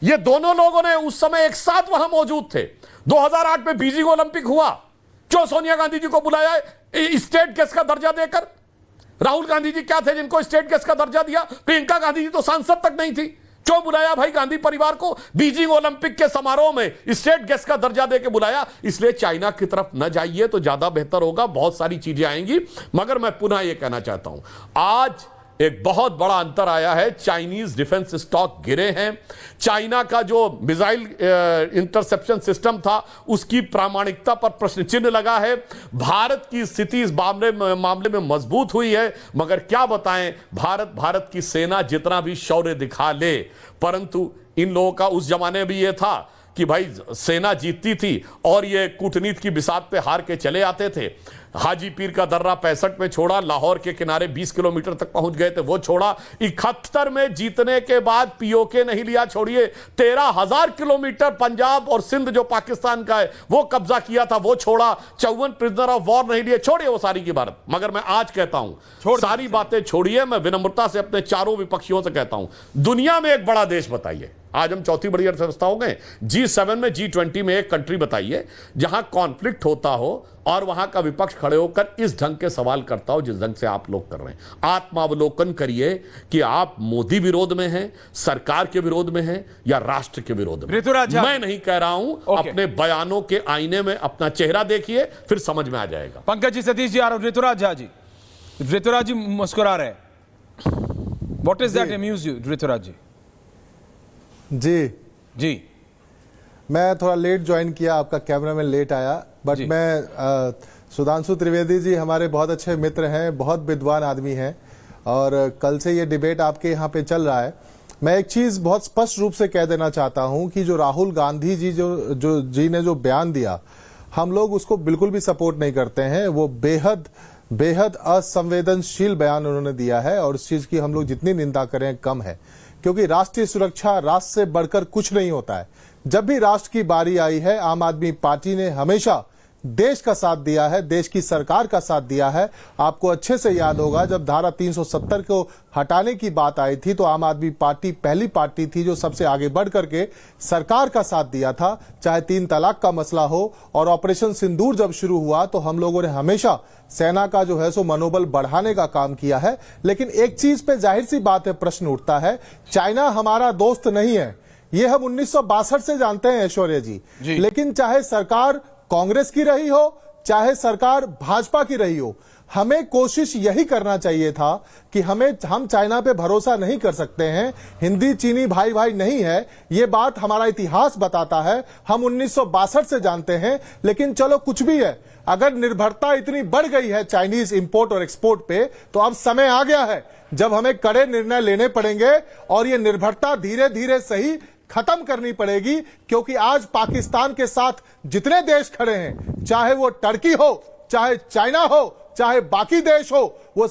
D: ये दोनों लोगों ने उस समय एक साथ वहां मौजूद थे। 2008 में बीजिंग ओलंपिक हुआ, क्यों सोनिया गांधी जी को बुलाया स्टेट गेस्ट का दर्जा देकर? राहुल गांधी जी क्या थे जिनको स्टेट गेस्ट का दर्जा दिया? प्रियंका गांधी जी तो सांसद तक नहीं थी, क्यों बुलाया भाई गांधी परिवार को? बीजिंग ओलंपिक के समारोह में स्टेट गेस्ट का दर्जा देकर बुलाया। इसलिए चाइना की तरफ न जाइए तो ज्यादा बेहतर होगा, बहुत सारी चीजें आएंगी। मगर मैं पुनः यह कहना चाहता हूं, आज एक बहुत बड़ा अंतर आया है। चाइनीज डिफेंस स्टॉक गिरे हैं। चाइना का जो मिसाइल इंटरसेप्शन सिस्टम था उसकी प्रामाणिकता पर प्रश्न चिन्ह लगा है। भारत की स्थिति इस मामले में मजबूत हुई है। मगर क्या बताएं, भारत की सेना जितना भी शौर्य दिखा ले, परंतु इन लोगों का उस जमाने में भी यह था कि भाई सेना जीतती थी और ये कूटनीति की बिसात पे हार के चले आते थे। हाजी पीर का दर्रा 65 में छोड़ा, लाहौर के किनारे 20 किलोमीटर तक पहुंच गए थे, वो छोड़ा। 71 में जीतने के बाद पीओके नहीं लिया, छोड़िए 13,000 किलोमीटर पंजाब और सिंध जो पाकिस्तान का है वो कब्जा किया था, वो छोड़ा। 54 प्रिजनर ऑफ वॉर नहीं लिए, छोड़िए वो सारी की बात। मगर मैं आज कहता हूं सारी बातें छोड़िए, मैं विनम्रता से अपने चारों विपक्षियों से कहता हूं, दुनिया में एक बड़ा देश बताइए। आज हम चौथी बड़ी अर्थव्यवस्था हो गए, G7 में G20 में एक कंट्री बताइए जहां कॉन्फ्लिक्ट होता हो और वहां का विपक्ष खड़े होकर इस ढंग के सवाल करता हो जिस ढंग से आप लोग कर रहे हैं। आत्मावलोकन करिए कि आप मोदी विरोध में हैं, सरकार के विरोध में हैं या राष्ट्र के विरोध में। मैं नहीं कह रहा हूं, अपने बयानों के आईने में अपना चेहरा देखिए, फिर समझ में आ जाएगा।
C: पंकज जी, सतीश जी आ रहा हूं। ऋतुराज झा जी, ऋतुराज जी मुस्कुरा रहे हैं। What is that amuse you Rituraj ji? जी
F: मैं थोड़ा लेट ज्वाइन किया, आपका कैमरा में लेट आया, बट मैं सुधांशु त्रिवेदी जी हमारे बहुत अच्छे मित्र हैं, बहुत विद्वान आदमी हैं और कल से ये डिबेट आपके यहाँ पे चल रहा है। मैं एक चीज बहुत स्पष्ट रूप से कह देना चाहता हूं कि जो राहुल गांधी जी जी ने जो बयान दिया, हम लोग उसको बिल्कुल भी सपोर्ट नहीं करते हैं। वो बेहद असंवेदनशील बयान उन्होंने दिया है और उस चीज की हम लोग जितनी निंदा करें कम है, क्योंकि राष्ट्रीय सुरक्षा राष्ट्र से बढ़कर कुछ नहीं होता है। जब भी राष्ट्र की बारी आई है, आम आदमी पार्टी ने हमेशा देश का साथ दिया है, देश की सरकार का साथ दिया है। आपको अच्छे से याद होगा जब धारा 370 को हटाने की बात आई थी तो आम आदमी पार्टी पहली पार्टी थी जो सबसे आगे बढ़ करके सरकार का साथ दिया था। चाहे 3 तलाक का मसला हो और ऑपरेशन सिंदूर जब शुरू हुआ तो हम लोगों ने हमेशा सेना का जो है सो मनोबल बढ़ाने का काम किया है। लेकिन एक चीज पे जाहिर सी बात है, प्रश्न उठता है, चाइना हमारा दोस्त नहीं है, ये हम 1962 से जानते हैं ऐश्वर्या जी। लेकिन चाहे सरकार कांग्रेस की रही हो चाहे सरकार भाजपा की रही हो, हमें कोशिश यही करना चाहिए था कि हम चाइना पे भरोसा नहीं कर सकते हैं। हिंदी चीनी भाई भाई नहीं है, ये बात हमारा इतिहास बताता है, हम 1962 से जानते हैं। लेकिन चलो कुछ भी है, अगर निर्भरता इतनी बढ़ गई है चाइनीज इंपोर्ट और एक्सपोर्ट पे, तो अब समय आ गया है जब हमें कड़े निर्णय लेने पड़ेंगे और ये निर्भरता धीरे धीरे सही खत्म करनी पड़ेगी। क्योंकि आज पाकिस्तान के साथ जितने देश खड़े हैं, चाहे वो टर्की हो, चाहे चाइना हो, चाहे बाकी देश हो, वो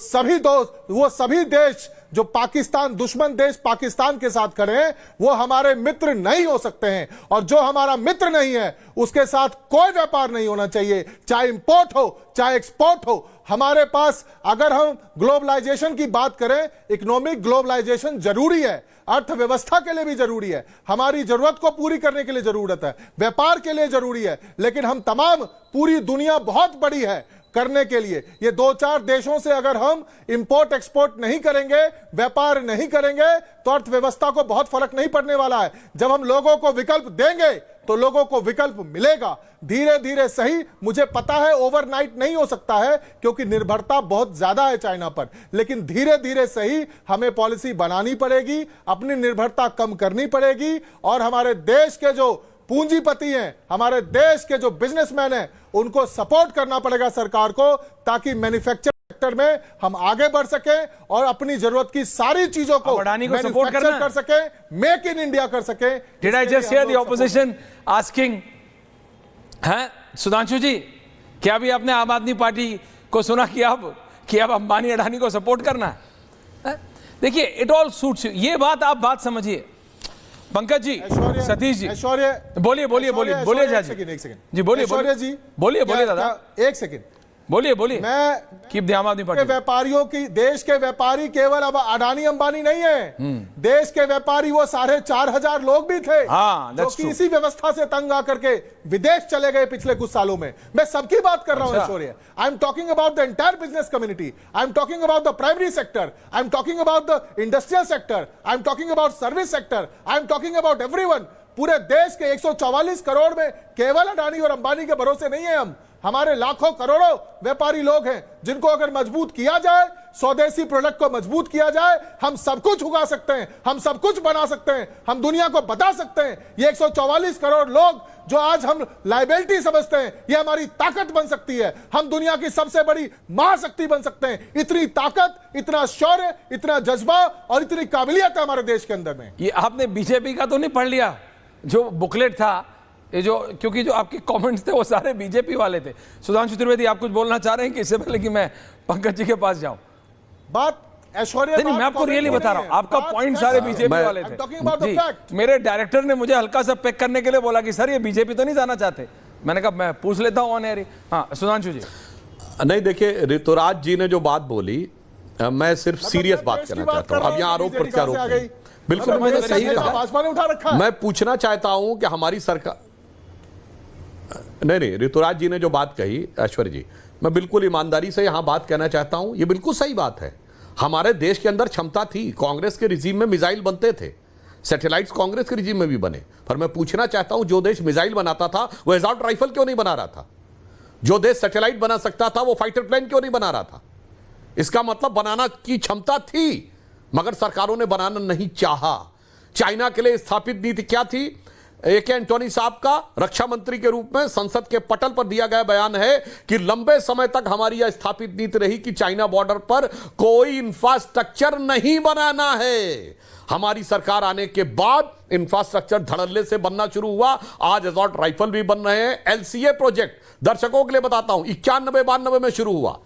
F: सभी देश जो पाकिस्तान दुश्मन देश पाकिस्तान के साथ खड़े हैं, वो हमारे मित्र नहीं हो सकते हैं। और जो हमारा मित्र नहीं है उसके साथ कोई व्यापार नहीं होना चाहिए, चाहे इंपोर्ट हो चाहे एक्सपोर्ट हो। हमारे पास अगर हम ग्लोबलाइजेशन की बात करें, इकोनॉमिक ग्लोबलाइजेशन जरूरी है, अर्थव्यवस्था के लिए भी जरूरी है, हमारी जरूरत को पूरी करने के लिए जरूरत है, व्यापार के लिए जरूरी है। लेकिन हम तमाम पूरी दुनिया बहुत बड़ी है करने के लिए, ये 2-4 देशों से अगर हम इंपोर्ट एक्सपोर्ट नहीं करेंगे, व्यापार नहीं करेंगे, तो अर्थव्यवस्था को बहुत फर्क नहीं पड़ने वाला है। जब हम लोगों को विकल्प देंगे तो लोगों को विकल्प मिलेगा, धीरे धीरे सही। मुझे पता है ओवरनाइट नहीं हो सकता है क्योंकि निर्भरता बहुत ज्यादा है चाइना पर, लेकिन धीरे धीरे सही हमें पॉलिसी बनानी पड़ेगी, अपनी निर्भरता कम करनी पड़ेगी और हमारे देश के जो पूंजीपति हैं, हमारे देश के जो बिजनेसमैन हैं, उनको सपोर्ट करना पड़ेगा सरकार को, ताकि मैन्युफैक्चरिंग सेक्टर में हम आगे बढ़ सके और अपनी जरूरत की सारी चीजों को मैन्युफैक्चर कर सके, मेक इन इंडिया कर सके।
C: Did I just here the opposition asking, हैं सुधांशु जी, क्या भी आपने आम आदमी पार्टी को सुना कि अब अंबानी अडानी को सपोर्ट करना है? देखिए, इट ऑल सूट्स यू, ये बात आप बात समझिए। पंकज जी, सतीश जी, बोलिए बोलिए बोलिए बोलिए जी, बोलिए बोलिए दादा,
F: एक सेकंड
C: बोलिए बोलिए।
F: मैं
C: कीप द आम आदमी
F: के
C: पार्टी।
F: व्यापारियों की, देश के व्यापारी केवल अब अडानी अंबानी नहीं है, देश के व्यापारी वो 4,500 लोग भी थे
C: हाँ,
F: जो
C: that's
F: कि
C: true।
F: इसी व्यवस्था से तंग आकर के विदेश चले गए पिछले कुछ सालों में। मैं सबकी बात कर रहा हूं
C: अच्छा।
F: Aishwarya. I am talking about the entire business community, I am talking about the primary sector, I am talking about the industrial sector, I am talking about service sector, I am talking about everyone. पूरे देश के 144 करोड़ में केवल अडानी और अंबानी के भरोसे नहीं है हम। हमारे लाखों करोड़ों व्यापारी लोग हैं जिनको अगर मजबूत किया जाए, स्वदेशी प्रोडक्ट को मजबूत किया जाए, हम सब कुछ उगा सकते हैं, हम सब कुछ बना सकते हैं, हम दुनिया को बता सकते हैं। ये 144 करोड़ लोग जो आज हम लाइबिलिटी समझते हैं, ये हमारी ताकत बन सकती है। हम दुनिया की सबसे बड़ी महाशक्ति बन सकते हैं। इतनी ताकत, इतना शौर्य, इतना जज्बा और इतनी काबिलियत है हमारे देश के अंदर में।
C: ये आपने बीजेपी का तो नहीं पढ़ लिया जो बुकलेट था ये जो, क्योंकि जो आपके कमेंट्स थे वो सारे बीजेपी वाले थे। सुधांशु त्रिवेदी, आप कुछ बोलना चाह रहे हैं कि इससे पहले कि मैं पंकज जी के पास जाऊं?
F: बात ऐश्वर्या,
C: नहीं, मैं आपको रियली बता रहा हूं, आपका पॉइंट सारे बीजेपी वाले थे जी। मेरे डायरेक्टर ने मुझे हल्का सा पैक करने के लिए बोला कि सर ये बीजेपी तो नहीं जाना चाहते। मैंने कहा मैं पूछ लेता हूं ऑन एयर। हाँ सुधांशु जी।
D: नहीं देखिए, ऋतुराज जी ने जो बात बोली, मैं सिर्फ सीरियस बात करना चाहता हूं। अब यहाँ आरोप प्रत्यारोप नहीं। बिल्कुल मैंने सही कहा।
F: भाजपा ने उठा रखा है।
D: मैं पूछना चाहता हूं कि हमारी सरकार, नहीं ऋतुराज जी ने जो बात कही ऐश्वर्य जी, मैं बिल्कुल ईमानदारी से यहां बात कहना चाहता हूं, ये बिल्कुल सही बात है। हमारे देश के अंदर क्षमता थी, कांग्रेस के रिजीम में मिसाइल बनते थे, सैटेलाइट्स कांग्रेस के रिजीम में भी बने। पर मैं पूछना चाहता हूं, जो देश मिसाइल बनाता था वो एसॉल्ट राइफल क्यों नहीं बना रहा था? जो देश सैटेलाइट बना सकता था वो फाइटर प्लेन क्यों नहीं बना रहा था? इसका मतलब बनाना की क्षमता थी, मगर सरकारों ने बनाना नहीं चाहा। चाइना के लिए स्थापित नीति क्या थी? A.K. एंटोनी साहब का रक्षा मंत्री के रूप में संसद के पटल पर दिया गया बयान है कि लंबे समय तक हमारी यह स्थापित नीति रही कि चाइना बॉर्डर पर कोई इंफ्रास्ट्रक्चर नहीं बनाना है। हमारी सरकार आने के बाद इंफ्रास्ट्रक्चर धड़ल्ले से बनना शुरू हुआ। आज असॉल्ट राइफल भी बन रहे हैं। LCA प्रोजेक्ट दर्शकों के लिए बताता हूं, 91-92 में शुरू हुआ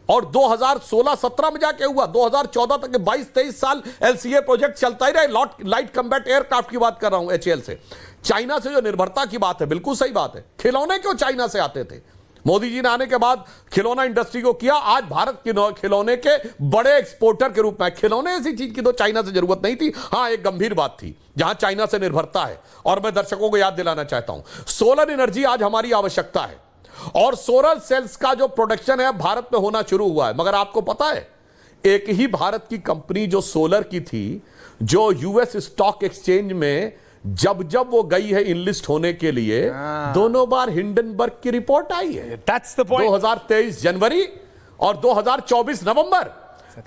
D: और 2016-17 में जाके हुआ। 2014 तक के 22-23 साल LCA प्रोजेक्ट चलता ही रहे। लाइट कम्बैट एयरक्राफ्ट की बात कर रहा हूं, HAL से। चाइना से जो निर्भरता की बात है, बिल्कुल सही बात है। खिलौने क्यों चाइना से आते थे? मोदी जी ने आने के बाद खिलौना इंडस्ट्री को किया। आज भारत के खिलौने के बड़े एक्सपोर्टर के रूप में। खिलौने ऐसी चीज की तो चाइना से जरूरत नहीं थी। हाँ, एक गंभीर बात थी जहां चाइना से निर्भरता है, और मैं दर्शकों को याद दिलाना चाहता हूं, सोलर एनर्जी आज हमारी आवश्यकता है और सोलर सेल्स का जो प्रोडक्शन है भारत में होना शुरू हुआ है। मगर आपको पता है, एक ही भारत की कंपनी जो सोलर की थी, जो US स्टॉक एक्सचेंज में जब वो गई है इनलिस्ट होने के लिए, दोनों बार हिंडनबर्ग की रिपोर्ट आई है।
C: That's the point।
D: 2023 जनवरी और 2024 नवंबर,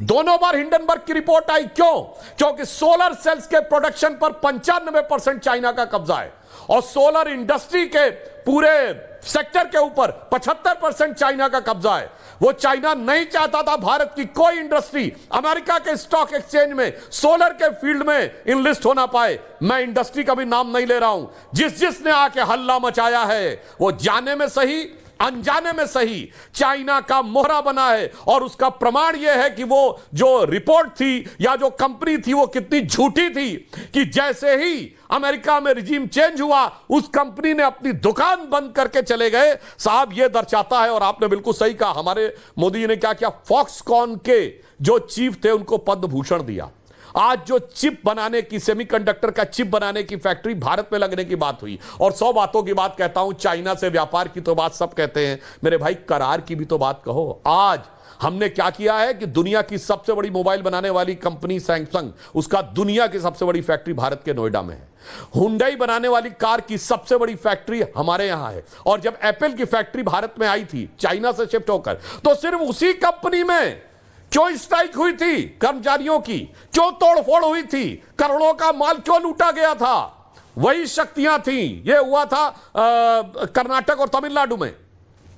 D: दोनों बार हिंडनबर्ग की रिपोर्ट आई। क्यों? क्योंकि सोलर सेल्स के प्रोडक्शन पर 95% चाइना का कब्जा है और सोलर इंडस्ट्री के पूरे सेक्टर के ऊपर 75% चाइना का कब्जा है। वो चाइना नहीं चाहता था भारत की कोई इंडस्ट्री अमेरिका के स्टॉक एक्सचेंज में सोलर के फील्ड में इनलिस्ट होना पाए। मैं इंडस्ट्री का भी नाम नहीं ले रहा हूं। जिसने आके हल्ला मचाया है वो जाने में सही अनजाने में सही चाइना का मोहरा बना है। और उसका प्रमाण यह है कि वो जो रिपोर्ट थी या जो कंपनी थी वो कितनी झूठी थी कि जैसे ही अमेरिका में रिजीम चेंज हुआ उस कंपनी ने अपनी दुकान बंद करके चले गए। साहब, यह दर्शाता है, और आपने बिल्कुल सही कहा, हमारे मोदी जी ने क्या किया, फॉक्सकॉन के जो चीफ थे उनको पद्म भूषण दिया। आज जो चिप बनाने की, सेमीकंडक्टर का चिप बनाने की फैक्ट्री भारत में लगने की बात हुई। और 100 बातों की बात कहता हूं, चाइना से व्यापार की तो बात सब कहते हैं, मेरे भाई करार की भी तो बात कहो। आज हमने क्या किया है कि दुनिया की सबसे बड़ी मोबाइल बनाने वाली कंपनी सैमसंग, उसका दुनिया की सबसे बड़ी फैक्ट्री भारत के नोएडा में है। हुंडई बनाने वाली कार की सबसे बड़ी फैक्ट्री हमारे यहां है। और जब एप्पल की फैक्ट्री भारत में आई थी चाइना से शिफ्ट होकर, तो सिर्फ उसी कंपनी में क्यों स्ट्राइक हुई थी कर्मचारियों की, क्यों तोड़फोड़ हुई थी, करोड़ों का माल क्यों लूटा गया था? वही शक्तियां थी। यह हुआ था कर्नाटक और तमिलनाडु में।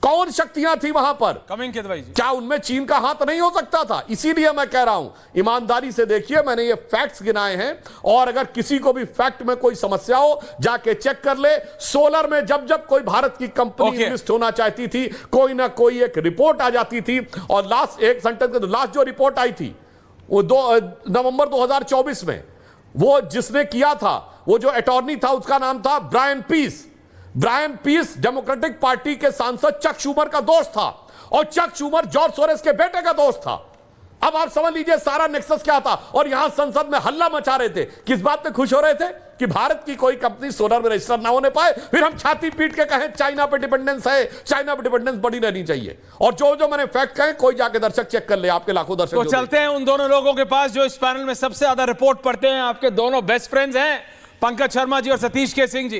D: कौन शक्तियां थी वहां पर?
C: कमिंग के भाई जी,
D: क्या उनमें चीन का हाथ नहीं हो सकता था? इसीलिए मैं कह रहा हूं, ईमानदारी से देखिए, मैंने ये फैक्ट्स गिनाए हैं। और अगर किसी को भी फैक्ट में कोई समस्या हो जाके चेक कर ले। सोलर में जब कोई भारत की कंपनी लिस्ट होना चाहती थी, कोई ना कोई एक रिपोर्ट आ जाती थी। और लास्ट एक सेंटेंस के लास्ट जो रिपोर्ट आई थी वो नवंबर 2024 में, वो जिसने किया था, वो जो अटॉर्नी था उसका नाम था Brian Peace. Brian Peace Democratic Party के सांसद चक शूमर का दोस्त था। और चक शूमर जॉर्ज सोरेस के बेटे का दोस्त था। अब आप समझ लीजिए सारा नेक्सस क्या था। और यहां संसद में हल्ला मचा रहे थे, किस बात पे खुश हो रहे थे कि भारत की कोई कंपनी सोलर में रजिस्टर ना होने पाए, फिर हम छाती पीट के कहें चाइना पे डिपेंडेंस है, चाइना पे डिपेंडेंस बड़ी रहनी चाहिए। और जो मैंने फैक्ट कहे, कोई जाके दर्शक चेक कर ले, आपके लाखों दर्शक।
C: तो चलते हैं उन दोनों लोगों के पास जो इस पैनल में सबसे ज्यादा रिपोर्ट पढ़ते हैं। आपके दोनों बेस्ट फ्रेंड्स हैं, पंकज शर्मा जी और सतीश के सिंह जी।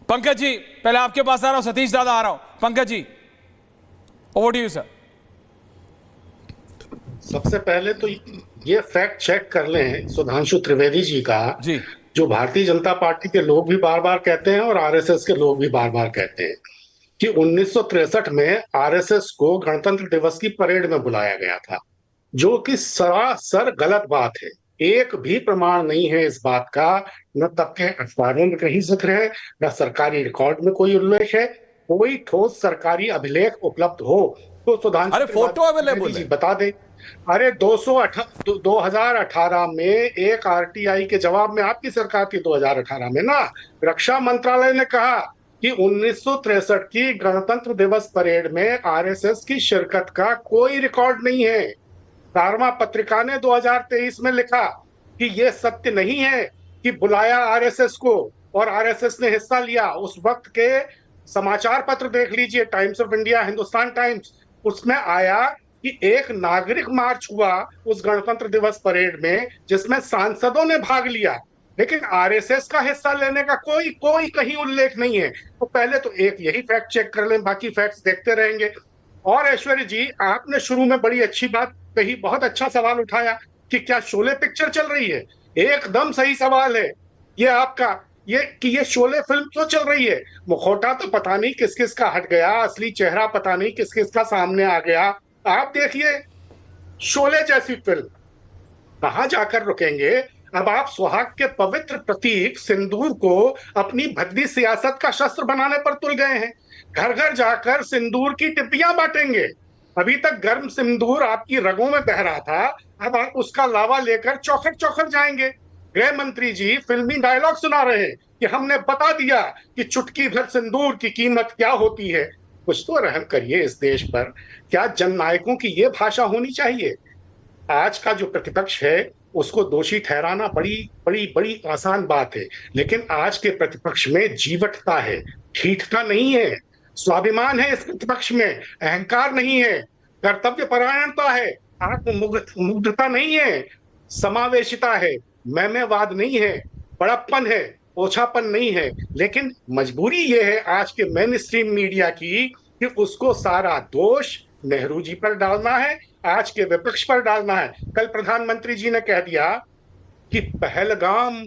C: पंकज जी पहले आपके पास आ रहा हूं, सतीश दादा आ रहा हूं। Pankaj ji, over to you sir.
G: सबसे पहले तो ये फैक्ट चेक कर लें सुधांशु त्रिवेदी जी का,
C: जी।
G: जो भारतीय जनता पार्टी के लोग भी बार बार कहते हैं और आरएसएस के लोग भी बार बार कहते हैं कि 1963 में आरएसएस को गणतंत्र दिवस की परेड में बुलाया गया था, जो कि सरासर गलत बात है। एक भी प्रमाण नहीं है इस बात का, न तब के अखबारों में कहीं जिक्र है, न सरकारी रिकॉर्ड में कोई उल्लेख है। कोई ठोस सरकारी अभिलेख उपलब्ध हो तो सुधांशु
D: अरे फोटो अवेलेबल
G: जी
D: है,
G: बता दे। अरे 2018 में एक आरटीआई के जवाब में आपकी सरकार थी 2018 में ना, रक्षा मंत्रालय ने कहा कि 1963 की गणतंत्र दिवस परेड में आरएसएस की शिरकत का कोई रिकॉर्ड नहीं है। सारमा पत्रिका ने 2023 में लिखा कि यह सत्य नहीं है कि बुलाया आरएसएस को और आरएसएस ने हिस्सा लिया। उस वक्त के समाचार पत्र देख लीजिए, times of India, Hindustan times, उसमें आया कि एक नागरिक मार्च हुआ उस गणतंत्र दिवस परेड में जिसमें सांसदों ने भाग लिया, लेकिन आरएसएस का हिस्सा लेने का कोई कहीं उल्लेख नहीं है। तो पहले तो एक यही फैक्ट चेक कर लें, बाकी फैक्ट्स देखते रहेंगे। और ऐश्वर्य जी, आपने शुरू में बड़ी अच्छी बात कही, बहुत अच्छा सवाल उठाया कि क्या शोले पिक्चर चल रही है। एकदम सही सवाल है ये आपका, ये शोले फिल्म क्यों चल रही है। मुखौटा तो पता नहीं किस किस का हट गया, असली चेहरा पता नहीं किस किस का सामने आ गया। आप देखिए शोले जैसी फिल्म कहां जाकर रुकेंगे। अब आप सुहाग के पवित्र प्रतीक सिंदूर को अपनी भद्दी सियासत का शस्त्र बनाने पर तुल गए हैं। घर घर जाकर सिंदूर की टिप्पियां बांटेंगे। अभी तक गर्म सिंदूर आपकी रगों में बह रहा था, अब आप उसका लावा लेकर चौखट चौखट जाएंगे। गृह मंत्री जी फिल्मी डायलॉग सुना रहे हैं कि हमने बता दिया कि चुटकी भर सिंदूर की कीमत क्या होती है। कुछ तो रहम करिए इस देश पर। क्या जननायकों की ये भाषा होनी चाहिए। आज का जो प्रतिपक्ष है उसको दोषी ठहराना बड़ी बड़ी बड़ी आसान बात है, लेकिन आज के प्रतिपक्ष में जीवटता है, ठीठता नहीं है, स्वाभिमान है इस प्रतिपक्ष में, अहंकार नहीं है, कर्तव्य परायणता है, आत्ममुग्धता नहीं है, समावेशिता है, मैमेवाद नहीं है, बड़प्पन है, ओछापन नहीं है। लेकिन मजबूरी ये है आज के मेन स्ट्रीम मीडिया की कि उसको सारा दोष नेहरू जी पर डालना है, आज के विपक्ष पर डालना है। कल प्रधानमंत्री जी ने कह दिया कि पहलगाम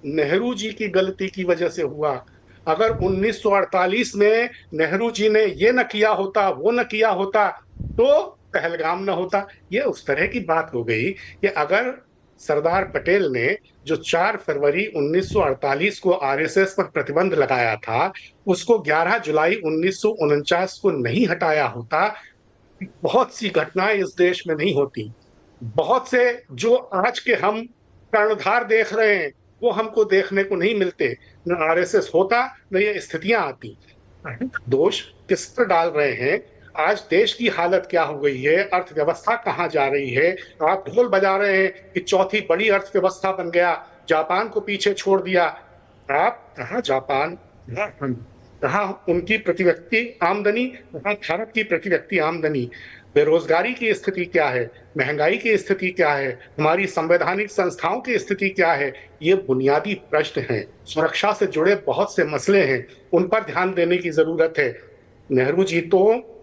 G: नेहरू जी की गलती की वजह से हुआ। अगर 1948 में नेहरू जी ने ये न किया होता, वो न किया होता, तो पहलगाम न होता। ये उस तरह की बात हो गई कि अगर सरदार पटेल ने जो 4 फरवरी 1948 को आरएसएस पर प्रतिबंध लगाया था, उसको 11 जुलाई 1949 को नहीं हटाया होता, बहुत सी घटनाएं इस देश में नहीं होती। बहुत से जो आज के हम कर्णधार देख रहे हैं वो हमको देखने को नहीं मिलते। न आरएसएस होता न ये स्थितियां आती। दोष किस पर डाल रहे हैं। आज देश की हालत क्या हो गई है, अर्थव्यवस्था कहां जा रही है। आप ढोल बजा रहे हैं कि चौथी बड़ी अर्थव्यवस्था बन गया, जापान को पीछे छोड़ दिया। आप कहां जापान, कहां उनकी प्रति व्यक्ति आमदनी, कहां भारत की प्रति व्यक्ति आमदनी। बेरोजगारी की स्थिति क्या है, महंगाई की स्थिति क्या है, हमारी संवैधानिक संस्थाओं की स्थिति क्या है। ये बुनियादी प्रश्न हैं। सुरक्षा से जुड़े बहुत से मसले हैं, उन पर ध्यान देने की जरूरत है। नेहरू जी तो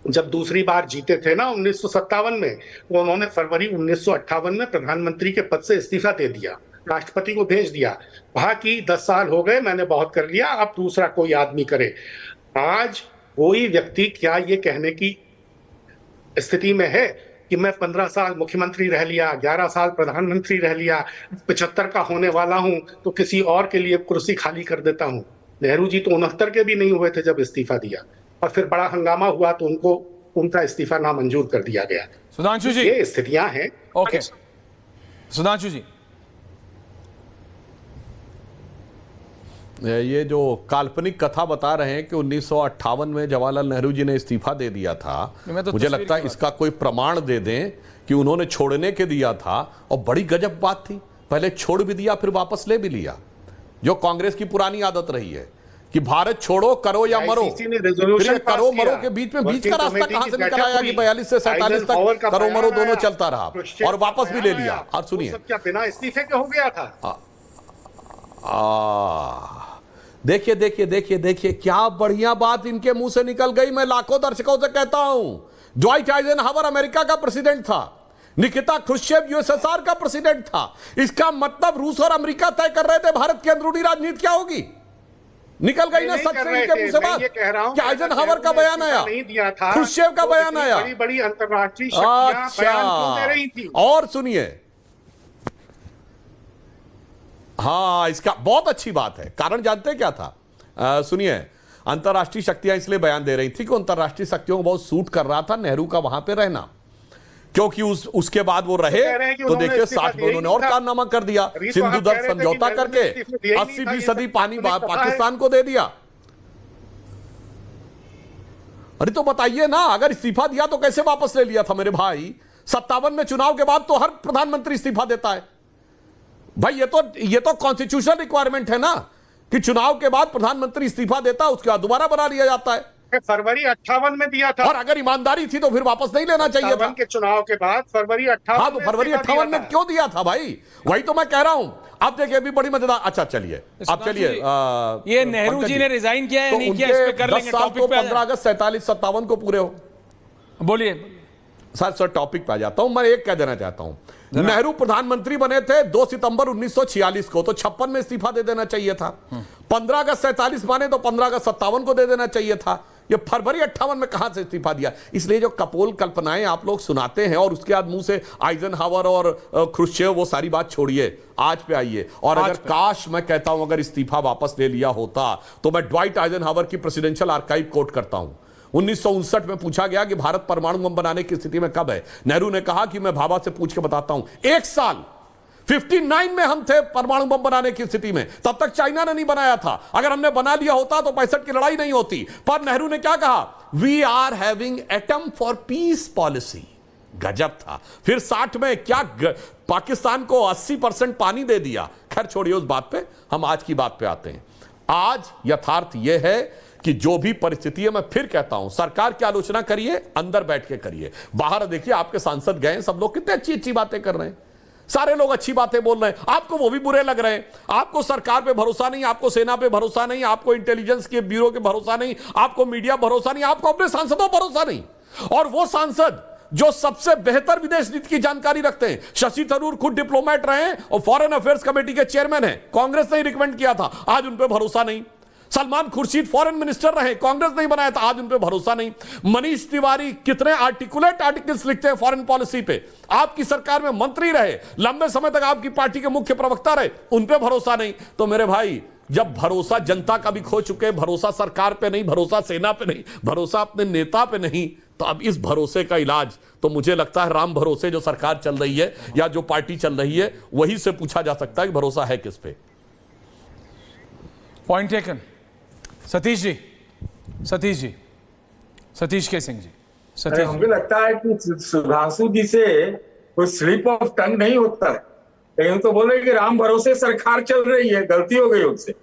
G: जब दूसरी बार जीते थे ना 1957 में, वो उन्होंने फरवरी 1958 में प्रधानमंत्री के पद से इस्तीफा दे दिया, राष्ट्रपति को भेज दिया, कहा कि 10 साल हो गए, मैंने बहुत कर लिया, अब दूसरा कोई आदमी करे। आज कोई व्यक्ति क्या ये कहने की स्थिति में है कि मैं 15 साल मुख्यमंत्री रह लिया, 11 साल प्रधानमंत्री रह लिया, 75 का होने वाला हूं तो किसी और के लिए कुर्सी खाली कर देता हूं। नेहरू जी तो 69 के भी नहीं हुए थे जब इस्तीफा दिया, और फिर बड़ा हंगामा हुआ तो उनका इस्तीफा नामंजूर कर दिया गया।
C: सुधांशु जी,
G: ये स्थितियां हैं।
C: ओके सुधांशु जी,
D: ये जो काल्पनिक कथा बता रहे हैं कि 1958 में जवाहरलाल नेहरू जी ने इस्तीफा दे दिया था,
C: तो
D: मुझे लगता है इसका कोई प्रमाण दे दें कि उन्होंने छोड़ने के दिया था। और बड़ी गजब बात थी, पहले छोड़ भी दिया फिर वापस ले भी लिया, जो कांग्रेस की पुरानी आदत रही है कि भारत छोड़ो, करो या मरो। फिर ये करो मरो के बीच में बीच का रास्ता कहां से निकल आया कि 42 से 47 तक करो मरो दोनों चलता रहा और वापस भी ले लिया। और सुनिए,
G: क्या बिना इस्तीफे के हो गया था?
D: देखिए देखिए देखिए देखिए क्या बढ़िया बात इनके मुंह से निकल गई। मैं लाखों दर्शकों से कहता हूं, ड्वाइट आइजनहावर अमेरिका का प्रेसिडेंट था, निकिता क्रुश्चेव यूएसएसआर का प्रेसिडेंट था। इसका मतलब रूस और अमेरिका तय कर रहे थे भारत की अंदरूनी राजनीति क्या होगी। निकल गई ना सच से इनके मुंह से बात कि आइजनहावर का बयान आया, क्रुश्चेव का बयान आया।
G: बड़ी बड़ी अंतर्राष्ट्रीय शक्तियां बयान क्यों दे रही थी?
D: और सुनिए, हाँ इसका बहुत अच्छी बात है। कारण जानते क्या था? सुनिए, अंतर्राष्ट्रीय शक्तियां इसलिए बयान दे रही थी कि अंतर्राष्ट्रीय शक्तियों को बहुत सूट कर रहा था नेहरू का वहां पे रहना, क्योंकि उसके बाद वो रहे तो देखिए 60 में उन्होंने और कारनामा कर दिया, सिंधु दर्द समझौता करके 80% पानी पाकिस्तान को दे दिया। अरे तो बताइए ना, अगर इस्तीफा दिया तो कैसे वापस ले लिया था मेरे भाई? 57 में चुनाव के बाद तो हर प्रधानमंत्री इस्तीफा देता है भाई। ये तो कॉन्स्टिट्यूशनल रिक्वायरमेंट है ना कि चुनाव के बाद प्रधानमंत्री इस्तीफा देता है, उसके बाद दोबारा बना लिया जाता है।
G: फरवरी 58 में दिया था,
D: और अगर ईमानदारी थी तो फिर वापस नहीं लेना चाहिए था
G: के चुनाव के बाद। फरवरी 58
D: हाँ, तो फरवरी 58 में क्यों दिया था भाई? वही तो मैं कह रहा हूं। अब देखिए अभी बड़ी मजेदार, अच्छा चलिए आप चलिए,
C: ये नेहरू जी ने रिजाइन किया है, नहीं किया, इस पे कर लेंगे। टॉपिक पे
D: 15 अगस्त 47-57 को पूरे हो।
C: बोलिए
D: सर टॉपिक पे आ जाता हूं। मैं एक कह देना चाहता हूं, नेहरू प्रधानमंत्री बने थे 2 सितंबर 1946 को, तो 56 में इस्तीफा दे देना चाहिए था। 15 अगस्त 47 माने तो 15 अगस्त 57 को दे देना चाहिए था। ये फरवरी 58 में कहां से इस्तीफा दिया? इसलिए जो कपोल कल्पनाएं आप लोग सुनाते हैं और उसके बाद मुंह से आइजनहावर और क्रुश्चेव, वो सारी बात छोड़िए, आज पे आइए। और अगर काश, मैं कहता हूं, अगर इस्तीफा वापस ले लिया होता तो मैं ड्वाइट आइजनहावर की प्रेसिडेंशियल आर्काइव कोट करता हूं। 1959 में पूछा गया कि भारत परमाणु बम बनाने की स्थिति में कब है। नेहरू ने कहा कि मैं भाभा से पूछ के बताता हूं। एक साल 59 में हम थे परमाणु बम बनाने की स्थिति में, तब तक चाइना ने नहीं बनाया था। अगर हमने बना लिया होता तो 65 की लड़ाई नहीं होती। पर नेहरू ने क्या कहा? We are having atom for peace policy. गजब था। फिर 60 में क्या पाकिस्तान को 80% पानी दे दिया। खैर छोड़िए उस बात पे, हम आज की बात पे आते हैं। आज यथार्थ यह है कि जो भी परिस्थिति है, मैं फिर कहता हूं, सरकार की आलोचना करिए, अंदर बैठ के करिए। बाहर देखिए आपके सांसद गए, सब लोग कितने अच्छी अच्छी बातें कर रहे हैं, सारे लोग अच्छी बातें बोल रहे हैं, आपको वो भी बुरे लग रहे हैं। आपको सरकार पे भरोसा नहीं, आपको सेना पे भरोसा नहीं, आपको इंटेलिजेंस के ब्यूरो पे भरोसा नहीं, आपको मीडिया भरोसा नहीं, आपको अपने सांसदों पर भरोसा नहीं। और वो सांसद जो सबसे बेहतर विदेश नीति की जानकारी रखते हैं, शशि थरूर खुद डिप्लोमेट रहे हैं और फॉरेन अफेयर्स कमेटी के चेयरमैन हैं, कांग्रेस ने रिकमेंड किया था, आज उन पर भरोसा नहीं। सलमान खुर्शीद फॉरेन मिनिस्टर रहे, कांग्रेस नहीं बनाया था, आज उन पे भरोसा नहीं। मनीष तिवारी कितने आर्टिकुलेट आर्टिकल्स लिखते हैं फॉरेन पॉलिसी पे, आपकी सरकार में मंत्री रहे, लंबे समय तक आपकी पार्टी के मुख्य प्रवक्ता रहे, उन पे भरोसा नहीं। तो मेरे भाई, जब भरोसा जनता का भी खो चुके, भरोसा सरकार पे नहीं, भरोसा सेना पे नहीं, भरोसा अपने नेता पे नहीं, तो अब इस भरोसे का इलाज तो मुझे लगता है राम भरोसे जो सरकार चल रही है या जो पार्टी चल रही है, वही से पूछा जा सकता है कि भरोसा है किस पे।
C: Point taken. Satish ji, Satish K Singh जी, सतीश।
H: मुझे लगता है कि सुधांशु जी से कोई स्लिप ऑफ टंग नहीं होता है, लेकिन तो बोले कि राम भरोसे सरकार चल रही है, गलती हो गई उनसे।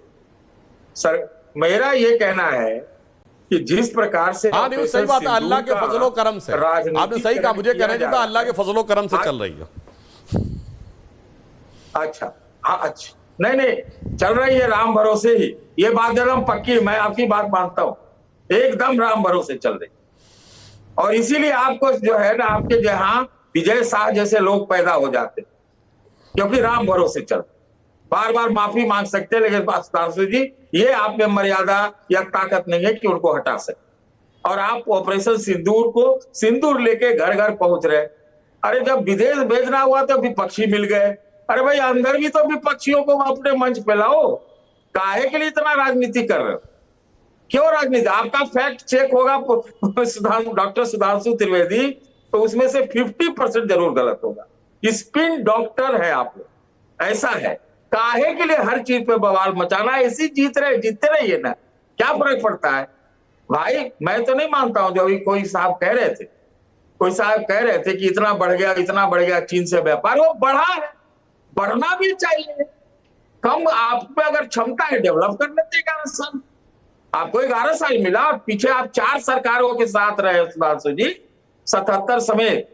H: मेरा ये कहना है कि जिस प्रकार से
D: नहीं, सही बात है, अल्लाह के फजलो करम से, आपने सही कहा, मुझे कहना चाहिए था अल्लाह के फजलो करम से चल रही है।
H: अच्छा, हाँ, अच्छा, नहीं चल रही है राम भरोसे ही, ये बात एकदम पक्की, मैं आपकी बात मानता हूं, एकदम राम भरोसे चल रही। और इसीलिए आपको जो है ना, आपके जहां विजय शाह जैसे लोग पैदा हो जाते, क्योंकि राम भरोसे चल। बार बार माफी मांग सकते, लेकिन सुधांशु जी, ये आप में मर्यादा या ताकत नहीं है कि उनको हटा सके। और आप ऑपरेशन सिंदूर को सिंदूर लेके घर घर पहुंच रहे। अरे जब विदेश भेजना हुआ तो विपक्षी मिल गए। अरे भाई, अंदर भी तो विपक्षियों को अपने मंच पे लाओ। काहे के लिए इतना राजनीति कर रहे हो? क्यों राजनीति? आपका फैक्ट चेक होगा डॉक्टर सुधांशु त्रिवेदी, तो उसमें से 50% जरूर गलत होगा। स्पिन डॉक्टर है आप लोग, ऐसा है। काहे के लिए हर चीज पे बवाल मचाना है? ऐसी जीतते रहिए ना, क्या फर्क पड़ता है भाई? मैं तो नहीं मानता हूं जो अभी कोई साहब कह रहे थे कि इतना बढ़ गया चीन से व्यापार। वो बढ़ा है, बढ़ना भी चाहिए। कम आप में अगर क्षमता है डेवलप करने से 11 साल, आपको 11 साल मिला, पीछे आप 4 सरकारों के साथ रहे सुधांशु जी, 77 समेत,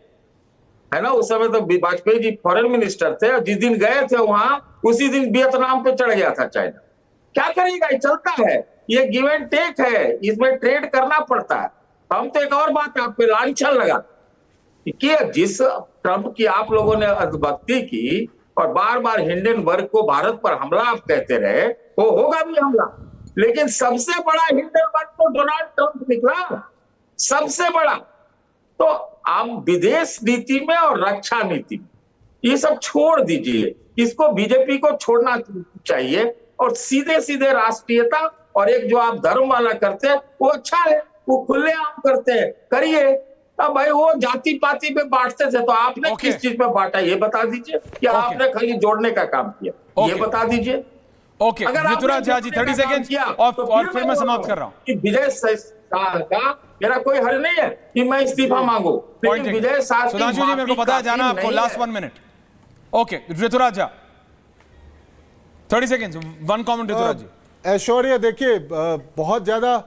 H: है ना? उस समय तो वाजपेयी जी फॉरेन मिनिस्टर थे, और जिस दिन गए थे वहां उसी दिन वियतनाम पे चढ़ गया था चाइना। क्या करेगा, ये चलता है, ये गिव एंड टेक है, इसमें ट्रेड करना पड़ता है। हम तो एक और बात आप पे लांछन लगा कि जिस ट्रंप की आप लोगों ने अभिव्यक्ति की और बार बार हिंडनबर्ग को भारत पर हमला आप कहते रहे, वो होगा भी हमला, लेकिन सबसे बड़ा हिंडनबर्ग तो डोनाल्ड ट्रंप निकला, सबसे बड़ा। तो आप विदेश नीति में और रक्षा नीति में ये सब छोड़ दीजिए, इसको बीजेपी को छोड़ना चाहिए और सीधे सीधे राष्ट्रीयता और एक जो आप धर्म वाला करते हैं वो अच्छा है, वो खुलेआम करते हैं, करिए। अब भाई वो जाति पाति पे बांटते थे, तो आपने किस चीज पे बांटा ये बता दीजिए, कि आपने खाली जोड़ने का काम किया ये बता दीजिए।
C: ओके ऋतुराज झा जी 30 सेकंड और फिर मैं समाप्त कर रहा हूं
H: कि विजय शाह का मेरा कोई हल नहीं है कि मैं इस्तीफा मांगू, लेकिन विजय शाह
C: सुधांशु जी मेरे को पता है जाना आपको, last 1 minute. Okay Rituraj Jha 30 second, 1 comment Rituraj ji.
F: Aishwarya देखिए, बहुत ज्यादा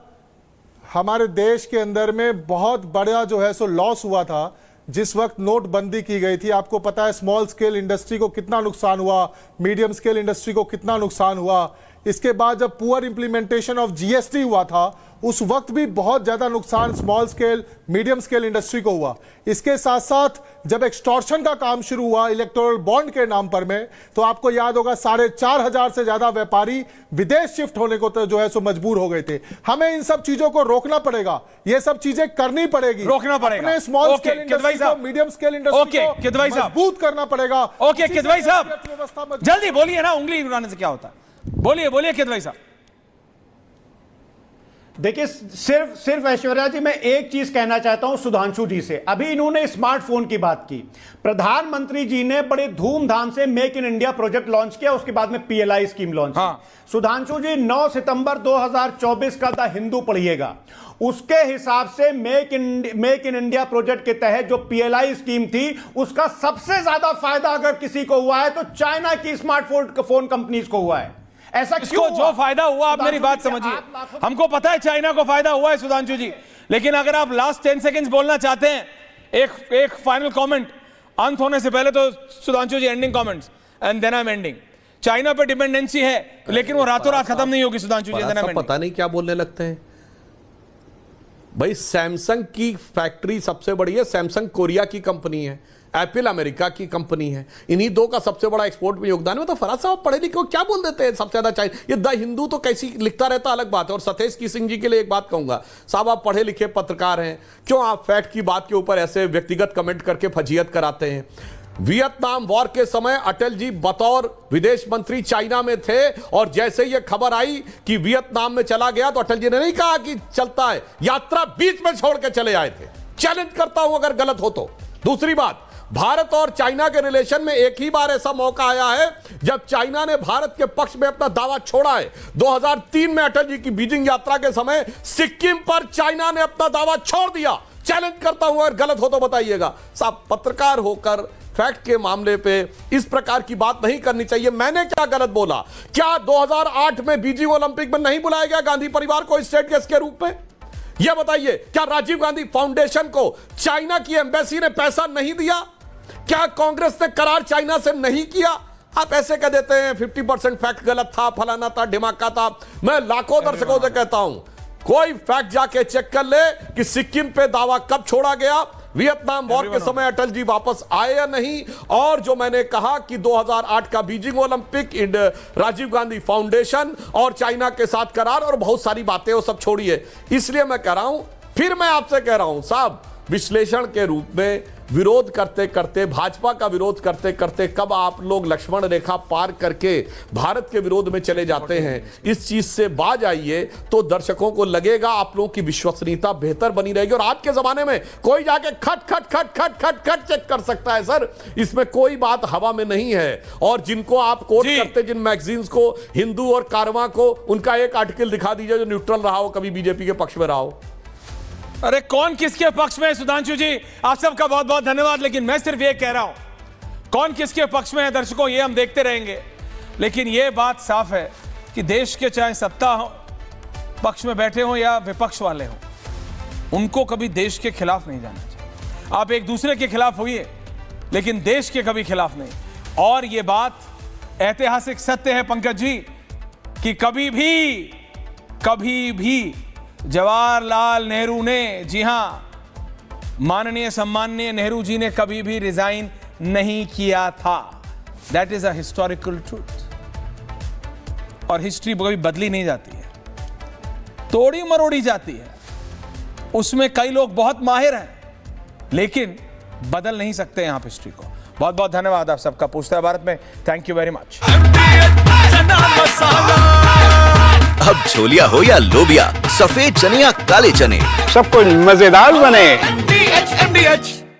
F: हमारे देश के अंदर में बहुत बड़ा जो है सो लॉस हुआ था जिस वक्त नोटबंदी की गई थी। आपको पता है स्मॉल स्केल इंडस्ट्री को कितना नुकसान हुआ, मीडियम स्केल इंडस्ट्री को कितना नुकसान हुआ। इसके बाद जब पुअर इंप्लीमेंटेशन ऑफ जीएसटी हुआ था उस वक्त भी बहुत ज्यादा नुकसान small scale medium scale industry को हुआ। इसके साथ साथ जब एक्सटॉर्शन का काम शुरू हुआ इलेक्टोरल बॉन्ड के नाम पर में, तो आपको याद होगा 4,500 से ज्यादा व्यापारी विदेश शिफ्ट होने को तो जो है सो मजबूर हो गए थे। हमें इन सब चीजों को रोकना पड़ेगा, ये सब चीजें करनी पड़ेगी,
C: रोकना पड़ेगा।
F: अपने स्मॉल स्केल इंडस्ट्री को मीडियम स्केल इंडस्ट्री को मजबूत करना पड़ेगा।
C: ओके किदवई साहब जल्दी बोलिए ना, उंगली उड़ाने से क्या होता है, बोलिए किदवई साहब।
E: देखिए सिर्फ ऐश्वर्या जी मैं एक चीज कहना चाहता हूं सुधांशु जी से। अभी इन्होंने स्मार्टफोन की बात की, प्रधानमंत्री जी ने बड़े धूमधाम से make in India project launch किया, उसके बाद में पीएलआई स्कीम लॉन्च की। सुधांशु जी 9 सितंबर 2024 का द हिंदू पढ़िएगा, उसके हिसाब से मेक इन इंडिया प्रोजेक्ट के तहत जो पीएलआई स्कीम थी उसका सबसे ज्यादा फायदा अगर किसी को हुआ है तो चाइना की स्मार्टफोन कंपनीज को हुआ है। ऐसा
C: इसको जो फायदा हुआ आप मेरी बात समझिए, हमको पता है चाइना को फायदा हुआ है सुधांशु जी, लेकिन अगर आप लास्ट 10 सेकंड्स बोलना चाहते हैं, एक फाइनल कमेंट अंत होने से पहले, तो Sudhanshu ji ending comments and then I am ending. China पे डिपेंडेंसी है लेकिन वो रातों रात खत्म नहीं होगी सुधांशु जी।
D: पता नहीं क्या बोलने लगते हैं भाई। सैमसंग की फैक्ट्री सबसे बड़ी है, सैमसंग कोरिया की कंपनी है, एप्पल अमेरिका की कंपनी है, इन्हीं दो का सबसे बड़ा एक्सपोर्ट में योगदान है। तो फराज साहब पढ़े लिखे क्या बोल देते हैं सबसे ज्यादा चाइना। ये द हिंदू तो कैसी लिखता रहता अलग बात है। और सतेश की सिंह जी के लिए एक बात कहूंगा, साहब आप पढ़े लिखे पत्रकार हैं, क्यों आप फैक्ट की बात के ऊपर ऐसे व्यक्तिगत कमेंट करके फजीयत कराते हैं। वियतनाम वॉर के समय अटल जी बतौर विदेश मंत्री चाइना में थे, और जैसे ये खबर आई कि वियतनाम में चला गया तो अटल जी ने नहीं कहा कि चलता है, यात्रा बीच में छोड़ के चले आए थे। चैलेंज करता हूं अगर गलत हो तो। दूसरी बात, भारत और चाइना के रिलेशन में एक ही बार ऐसा मौका आया है जब चाइना ने भारत के पक्ष में अपना दावा छोड़ा है। 2003 में अटल जी की बीजिंग यात्रा के समय सिक्किम पर चाइना ने अपना दावा छोड़ दिया। चैलेंज करता हूं अगर गलत हो तो बताइएगा। साहब पत्रकार होकर फैक्ट के मामले पे इस प्रकार की बात नहीं करनी चाहिए। मैंने क्या गलत बोला? क्या 2008 में बीजिंग ओलंपिक में नहीं बुलाया गया गांधी परिवार को स्टेट गेस्ट के रूप में? यह बताइए, क्या राजीव गांधी फाउंडेशन को चाइना की एम्बेसी ने पैसा नहीं दिया? क्या कांग्रेस ने करार चाइना से नहीं किया? आप ऐसे कह देते हैं 50% फैक्ट गलत था, फलाना था, ढिमाका था। मैं लाखों दर्शकों से कहता हूं, कोई फैक्ट जाके चेक कर ले कि सिक्किम पे दावा कब छोड़ा गया, वियतनाम वॉर के समय अटल जी वापस आए या नहीं, और जो मैंने कहा कि 2008 का Beijing Olympic, Rajiv Gandhi foundation और चाइना के साथ करार और बहुत सारी बातें वो सब छोड़िए। इसलिए मैं कह रहा हूं, फिर मैं आपसे कह रहा हूं साहब, विश्लेषण के रूप में विरोध करते करते, भाजपा का विरोध करते करते कब आप लोग लक्ष्मण रेखा पार करके भारत के विरोध में चले जाते हैं, इस चीज से बाज आइए तो दर्शकों को लगेगा आप लोगों की विश्वसनीयता बेहतर बनी रहेगी। और आज के जमाने में कोई जाके खट खट खट खट खट खट चेक कर सकता है सर, इसमें कोई बात हवा में नहीं है। और जिनको आप कोट करते, जिन मैगजीन्स को, हिंदू और कारवां को, उनका एक आर्टिकल दिखा दीजिए जो न्यूट्रल रहा हो, कभी बीजेपी के पक्ष में रहा हो।
C: अरे कौन किसके पक्ष में है सुधांशु जी, आप सबका बहुत बहुत धन्यवाद। लेकिन मैं सिर्फ ये कह रहा हूं, कौन किसके पक्ष में है दर्शकों, ये हम देखते रहेंगे। लेकिन ये बात साफ है कि देश के चाहे सत्ता पक्ष में बैठे हो या विपक्ष वाले हो, उनको कभी देश के खिलाफ नहीं जाना चाहिए। आप एक दूसरे के खिलाफ होइए, लेकिन देश के कभी खिलाफ नहीं। और ये बात ऐतिहासिक सत्य है पंकज जी कि कभी भी जवाहरलाल नेहरू ने, जी हां, माननीय सम्माननीय नेहरू जी ने कभी भी रिजाइन नहीं किया था। That is a historical truth. और हिस्ट्री कभी बदली नहीं जाती है, तोड़ी मरोड़ी जाती है। उसमें कई लोग बहुत माहिर हैं, लेकिन बदल नहीं सकते हैं आप हिस्ट्री को। बहुत बहुत धन्यवाद आप सबका। पूछता है भारत में, थैंक यू वेरी मच।
A: अब छोलिया हो या लोबिया, सफेद चने या काले चने,
B: सब कुछ मजेदार बने।
C: MDH